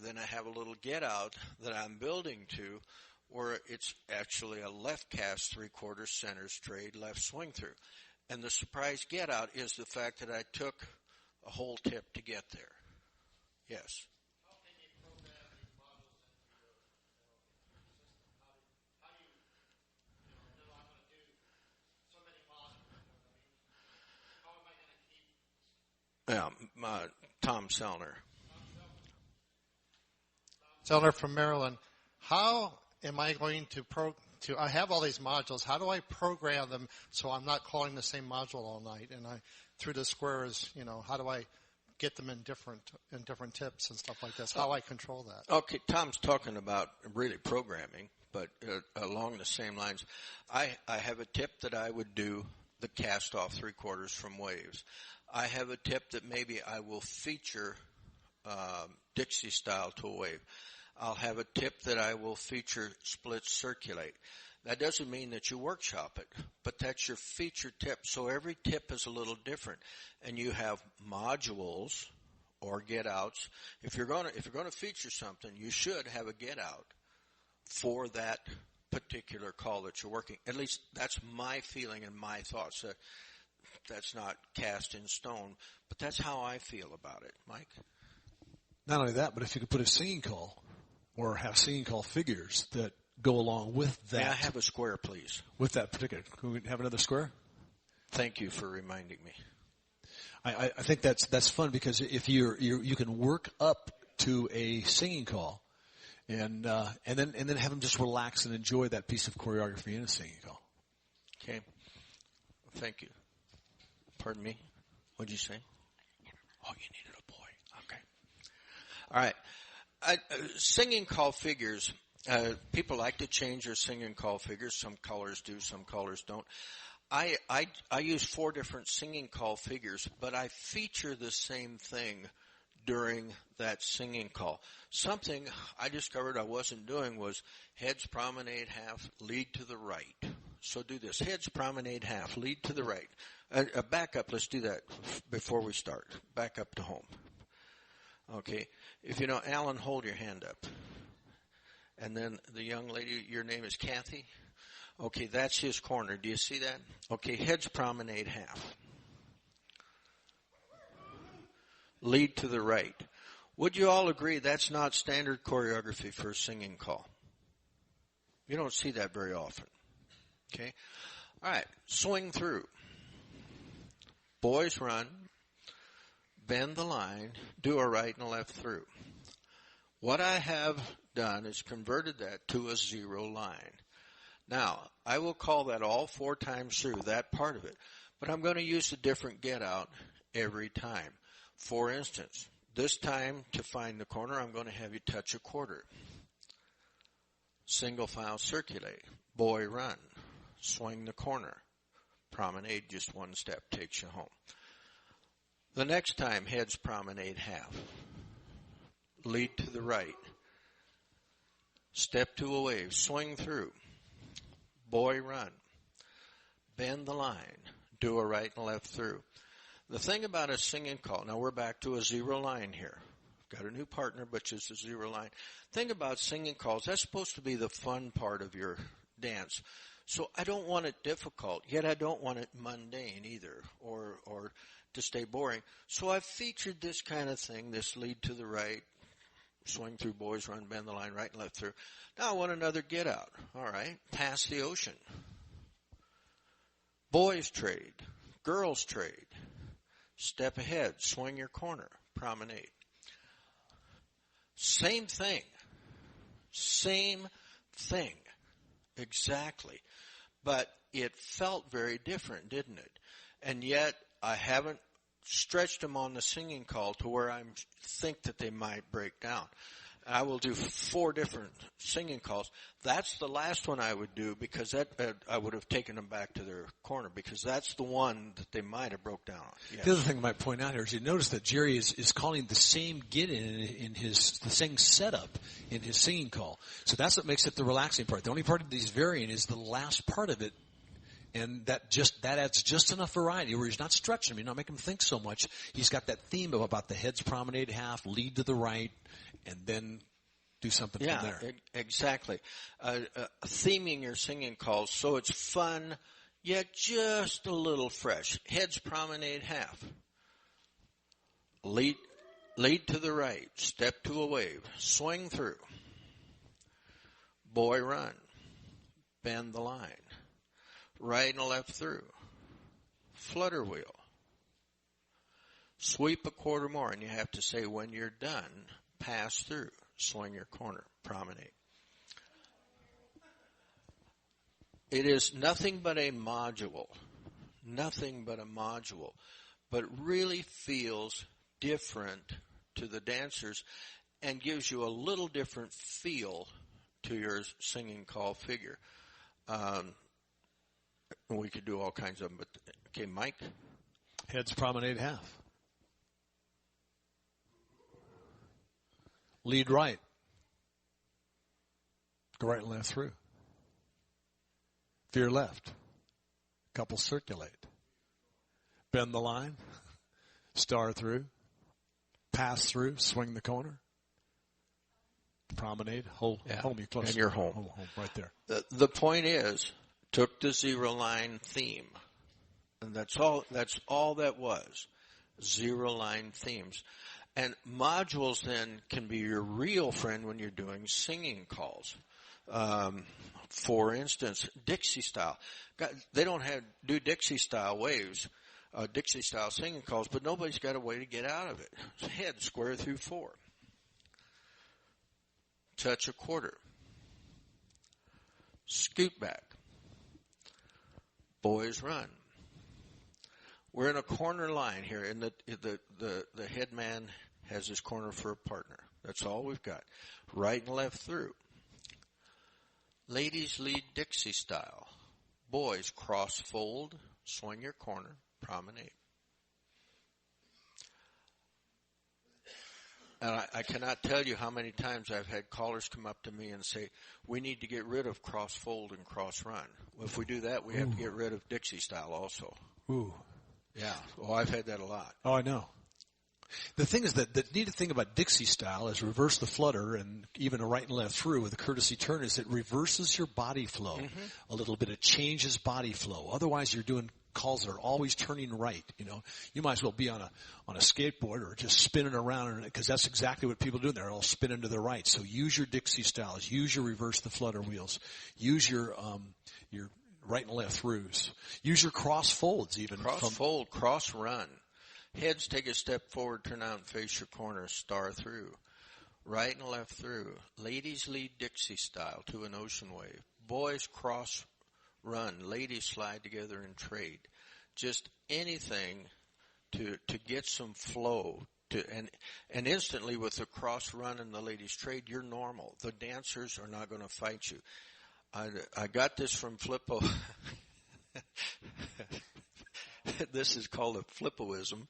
Then I have a little get out that I'm building to where it's actually a left cast 3/4 centers trade, left swing through. And the surprise get out is the fact that I took a whole tip to get there. Yes. How can you program these modules into your system? How do you I'm going to do so many modules, you know what I mean? How am I going to keep? Tom Sellner. Sellner from Maryland. How am I going to I have all these modules. How do I program them so I'm not calling the same module all night? And through the squares, how do I get them in different tips and stuff like this? How I control that? Okay, Tom's talking about really programming, but along the same lines, I have a tip that I would do the cast off 3/4 from waves. I have a tip that maybe I will feature Dixie style to a wave. I'll have a tip that I will feature split circulate. That doesn't mean that you workshop it, but that's your feature tip. So every tip is a little different, and you have modules or get outs. If you're going to feature something, you should have a get out for that particular call that you're working. At least that's my feeling and my thoughts. That's not cast in stone, but that's how I feel about it, Mike. Not only that, but if you could put a singing call or have singing call figures that go along with that. May I have a square, please? With that particular. Can we have another square? Thank you for reminding me. I think that's fun because if you can work up to a singing call and then have them just relax and enjoy that piece of choreography in a singing call. Okay. Thank you. Pardon me? What did you say? Oh, you needed a boy. Okay. All right. Singing call figures. People like to change their singing call figures. Some callers do, some callers don't. I use 4 different singing call figures, but I feature the same thing during that singing call. Something I discovered I wasn't doing was heads promenade half, lead to the right. So do this. Heads promenade half, lead to the right. Back up. Let's do that before we start. Back up to home. Okay. If you know Alan, hold your hand up. And then the young lady, your name is Kathy? Okay, that's his corner. Do you see that? Okay, heads promenade half. Lead to the right. Would you all agree that's not standard choreography for a singing call? You don't see that very often. Okay? All right, swing through. Boys run, bend the line, do a right and a left through. What I have done is converted that to a 0 line. Now, I will call that all 4 times through, that part of it. But I'm going to use a different get out every time. For instance, this time to find the corner, I'm going to have you touch a quarter. Single file circulate. Boy run. Swing the corner. Promenade, just 1 step, takes you home. The next time, heads promenade half. Lead to the right. Step to a wave. Swing through. Boy run. Bend the line. Do a right and left through. The thing about a singing call, now we're back to a 0 line here. Got a new partner, but just a 0 line. Thing about singing calls, that's supposed to be the fun part of your dance. So I don't want it difficult, yet I don't want it mundane either, or to stay boring. So I've featured this kind of thing, this lead to the right, swing through, boys run, bend the line, right and left through. Now I want another get out. All right, pass the ocean. Boys trade, girls trade. Step ahead, swing your corner, promenade. Same thing. Same thing. Exactly. But it felt very different, didn't it? And yet I haven't stretched them on the singing call to where I think that they might break down. I will do 4 different singing calls. That's the last one I would do because that I would have taken them back to their corner because that's the one that they might have broke down on. Yes. The other thing I might point out here is you notice that Jerry is calling the same get in the same setup in his singing call. So that's what makes it the relaxing part. The only part that he's varying is the last part of it And that adds just enough variety where he's not stretching him, you're not making him think so much. He's got that theme of about the head's promenade half, lead to the right, and then do something from there. Exactly. Theming your singing calls so it's fun, yet just a little fresh. Head's promenade half. Lead to the right, step to a wave, swing through. Boy run, bend the line. Right and left through. Flutter wheel. Sweep a quarter more, and you have to say when you're done, pass through. Swing your corner. Promenade. It is nothing but a module. Nothing but a module. But really feels different to the dancers and gives you a little different feel to your singing call figure. We could do all kinds of them, but okay, Mike? Head's promenade half. Lead right. Go right and left through. Veer left. Couple circulate. Bend the line. Star through. Pass through. Swing the corner. Promenade. Home you close. And you're home. Home right there. The point is, took the zero line theme. And that's all that was. Zero line themes. And modules then can be your real friend when you're doing singing calls. For instance, Dixie style. They don't do Dixie style waves, Dixie style singing calls, but nobody's got a way to get out of it. Head square through 4. Touch a quarter. Scoot back. Boys run. We're in a corner line here, and the head man has his corner for a partner. That's all we've got. Right and left through. Ladies lead Dixie style. Boys cross fold, swing your corner, promenade. And I cannot tell you how many times I've had callers come up to me and say, we need to get rid of cross fold and cross run. Well, if we do that, we have to get rid of Dixie style also. Ooh. Yeah. Well, I've had that a lot. Oh, I know. The thing is that the neat thing about Dixie style is reverse the flutter and even a right and left through with a courtesy turn is it reverses your body flow a little bit. It changes body flow. Otherwise, you're doing calls that are always turning right. You know, you might as well be on a skateboard or just spinning around because that's exactly what people do. They're all spinning to the right. So use your Dixie styles. Use your reverse the flutter wheels. Use your right and left throughs. Use your cross folds even. Cross fold, cross run. Heads take a step forward, turn out and face your corner, star through. Right and left through. Ladies lead Dixie style to an ocean wave. Boys cross run. Ladies slide together and trade. Just anything to get some flow. And instantly with the cross run and the ladies trade, you're normal. The dancers are not going to fight you. I got this from Flippo. This is called a flippoism.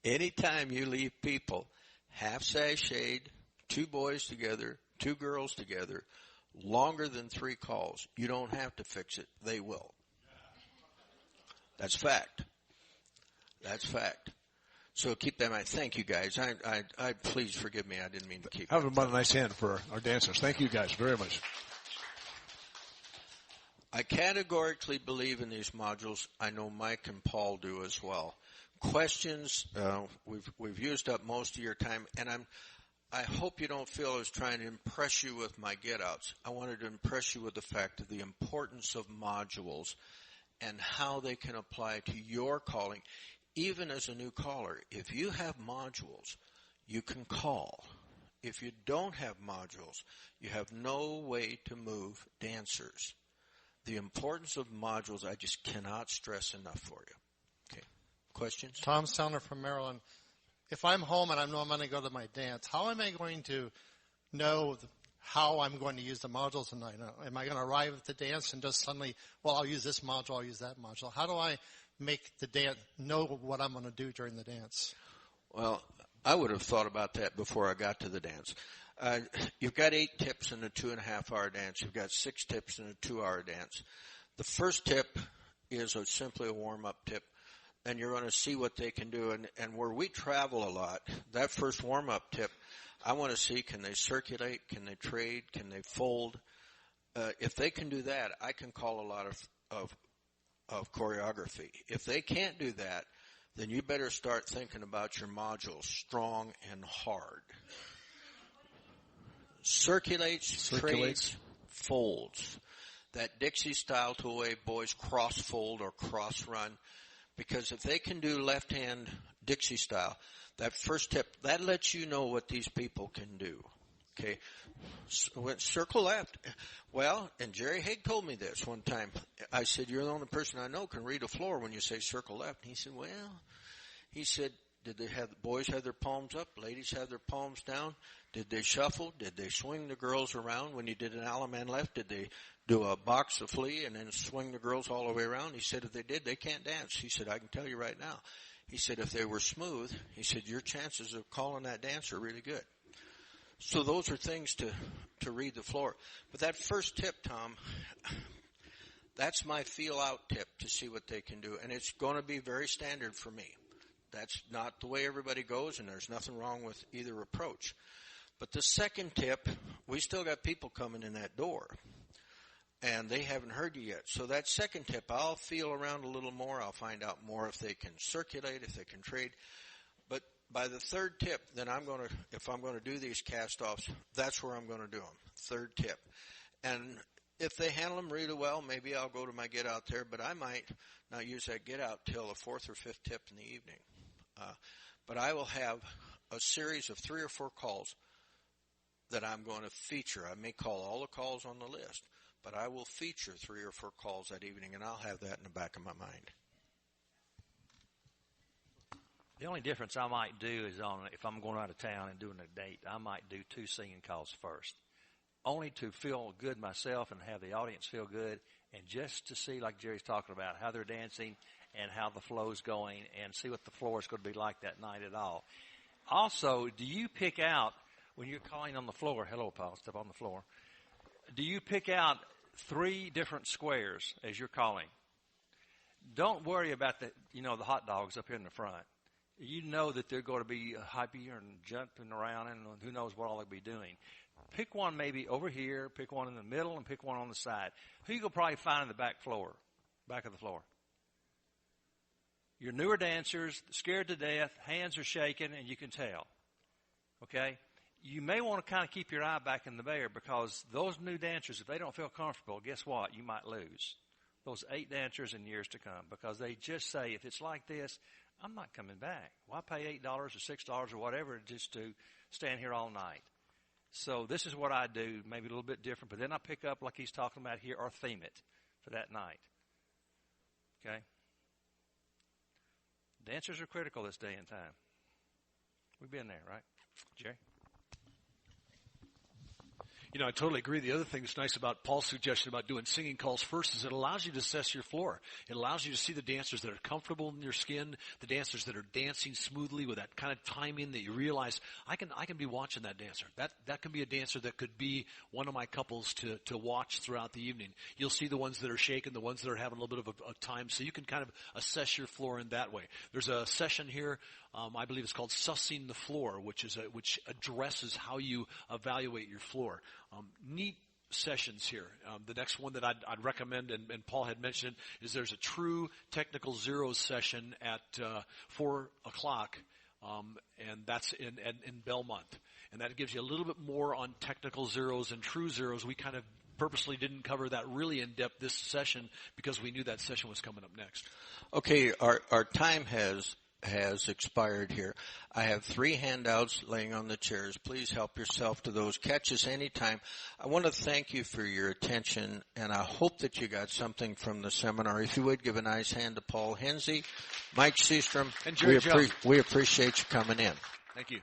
Anytime you leave people half sashayed, 2 boys together, 2 girls together, longer than 3 calls, you don't have to fix it. They will. That's fact. That's fact. So keep that in mind. Thank you, guys. I please forgive me. I didn't mean to keep. Have a nice hand for our dancers. Thank you, guys, very much. I categorically believe in these modules. I know Mike and Paul do as well. Questions, we've used up most of your time, and I hope you don't feel I was trying to impress you with my get-outs. I wanted to impress you with the fact of the importance of modules and how they can apply to your calling. Even as a new caller, if you have modules, you can call. If you don't have modules, you have no way to move dancers. The importance of modules, I just cannot stress enough for you. Okay. Questions? Tom Sellner from Maryland. If I'm home and I know I'm going to go to my dance, how am I going to know how I'm going to use the modules tonight? Am I going to arrive at the dance and just suddenly, well, I'll use this module, I'll use that module? How do I make the dance, know what I'm going to do during the dance? Well, I would have thought about that before I got to the dance. You've got 8 tips in a 2.5-hour dance. You've got 6 tips in a 2-hour dance. The first tip is simply a warm-up tip, and you're going to see what they can do. And where we travel a lot, that first warm-up tip, I want to see, can they circulate, can they trade, can they fold? If they can do that, I can call a lot of choreography. If they can't do that, then you better start thinking about your modules, strong and hard. Circulates, trades, folds. That Dixie style to away boys cross fold or cross run. Because if they can do left hand Dixie style, that first tip, that lets you know what these people can do. Okay. Circle left. Well, and Jerry Haig told me this one time. I said, you're the only person I know can read a floor when you say circle left. And he said, did the boys have their palms up? Ladies have their palms down? Did they shuffle? Did they swing the girls around? When you did an Alaman left, did they do a box of flea and then swing the girls all the way around? He said, if they did, they can't dance. He said, I can tell you right now. He said, if they were smooth, he said, your chances of calling that dance are really good. So those are things to read the floor. But that first tip, Tom, that's my feel out tip to see what they can do. And it's going to be very standard for me. That's not the way everybody goes, and there's nothing wrong with either approach. But the second tip, we still got people coming in that door, and they haven't heard you yet. So that second tip, I'll feel around a little more. I'll find out more if they can circulate, if they can trade. But by the third tip, then if I'm going to do these cast-offs, that's where I'm going to do them, third tip. And if they handle them really well, maybe I'll go to my get out there, but I might not use that get out till the fourth or fifth tip in the evening. But I will have a series of 3 or 4 calls that I'm going to feature. I may call all the calls on the list, but I will feature 3 or 4 calls that evening, and I'll have that in the back of my mind. The only difference I might do is if I'm going out of town and doing a date, I might do 2 singing calls first, only to feel good myself and have the audience feel good, and just to see, like Jerry's talking about, how they're dancing and how the flow's going, and see what the floor is going to be like that night at all. Also, do you pick out, when you're calling on the floor, hello, Paul, step on the floor, do you pick out 3 different squares as you're calling? Don't worry about the hot dogs up here in the front. You know that they're going to be hypey and jumping around, and who knows what all they'll be doing. Pick one maybe over here, pick one in the middle, and pick one on the side. Who you going to probably find in the back of the floor? Your newer dancers, scared to death, hands are shaking, and you can tell. Okay? You may want to kind of keep your eye back in the bear, because those new dancers, if they don't feel comfortable, guess what? You might lose those 8 dancers in years to come, because they just say, if it's like this, I'm not coming back. Why pay $8 or $6 or whatever just to stand here all night? So this is what I do, maybe a little bit different, but then I pick up, like he's talking about here, or theme it for that night. Okay? Dancers are critical this day and time. We've been there, right? Jerry? I totally agree. The other thing that's nice about Paul's suggestion about doing singing calls first is it allows you to assess your floor. It allows you to see the dancers that are comfortable in their skin, the dancers that are dancing smoothly with that kind of timing that you realize, I can be watching that dancer. That can be a dancer that could be one of my couples to watch throughout the evening. You'll see the ones that are shaking, the ones that are having a little bit of a time, so you can kind of assess your floor in that way. There's a session here, I believe it's called Sussing the Floor, which addresses how you evaluate your floor. Neat sessions here. The next one that I'd recommend, and Paul had mentioned, is there's a true technical zeros session at 4 o'clock, and that's in Belmont. And that gives you a little bit more on technical zeros and true zeros. We kind of purposely didn't cover that really in depth this session because we knew that session was coming up next. Okay, our time has expired here. I have 3 handouts laying on the chairs. Please help yourself to those. Catch us anytime. I want to thank you for your attention, and I hope that you got something from the seminar. If you would, give a nice hand to Paul Henze, Mike Seastrom, and Jerry. We appreciate you coming in. Thank you.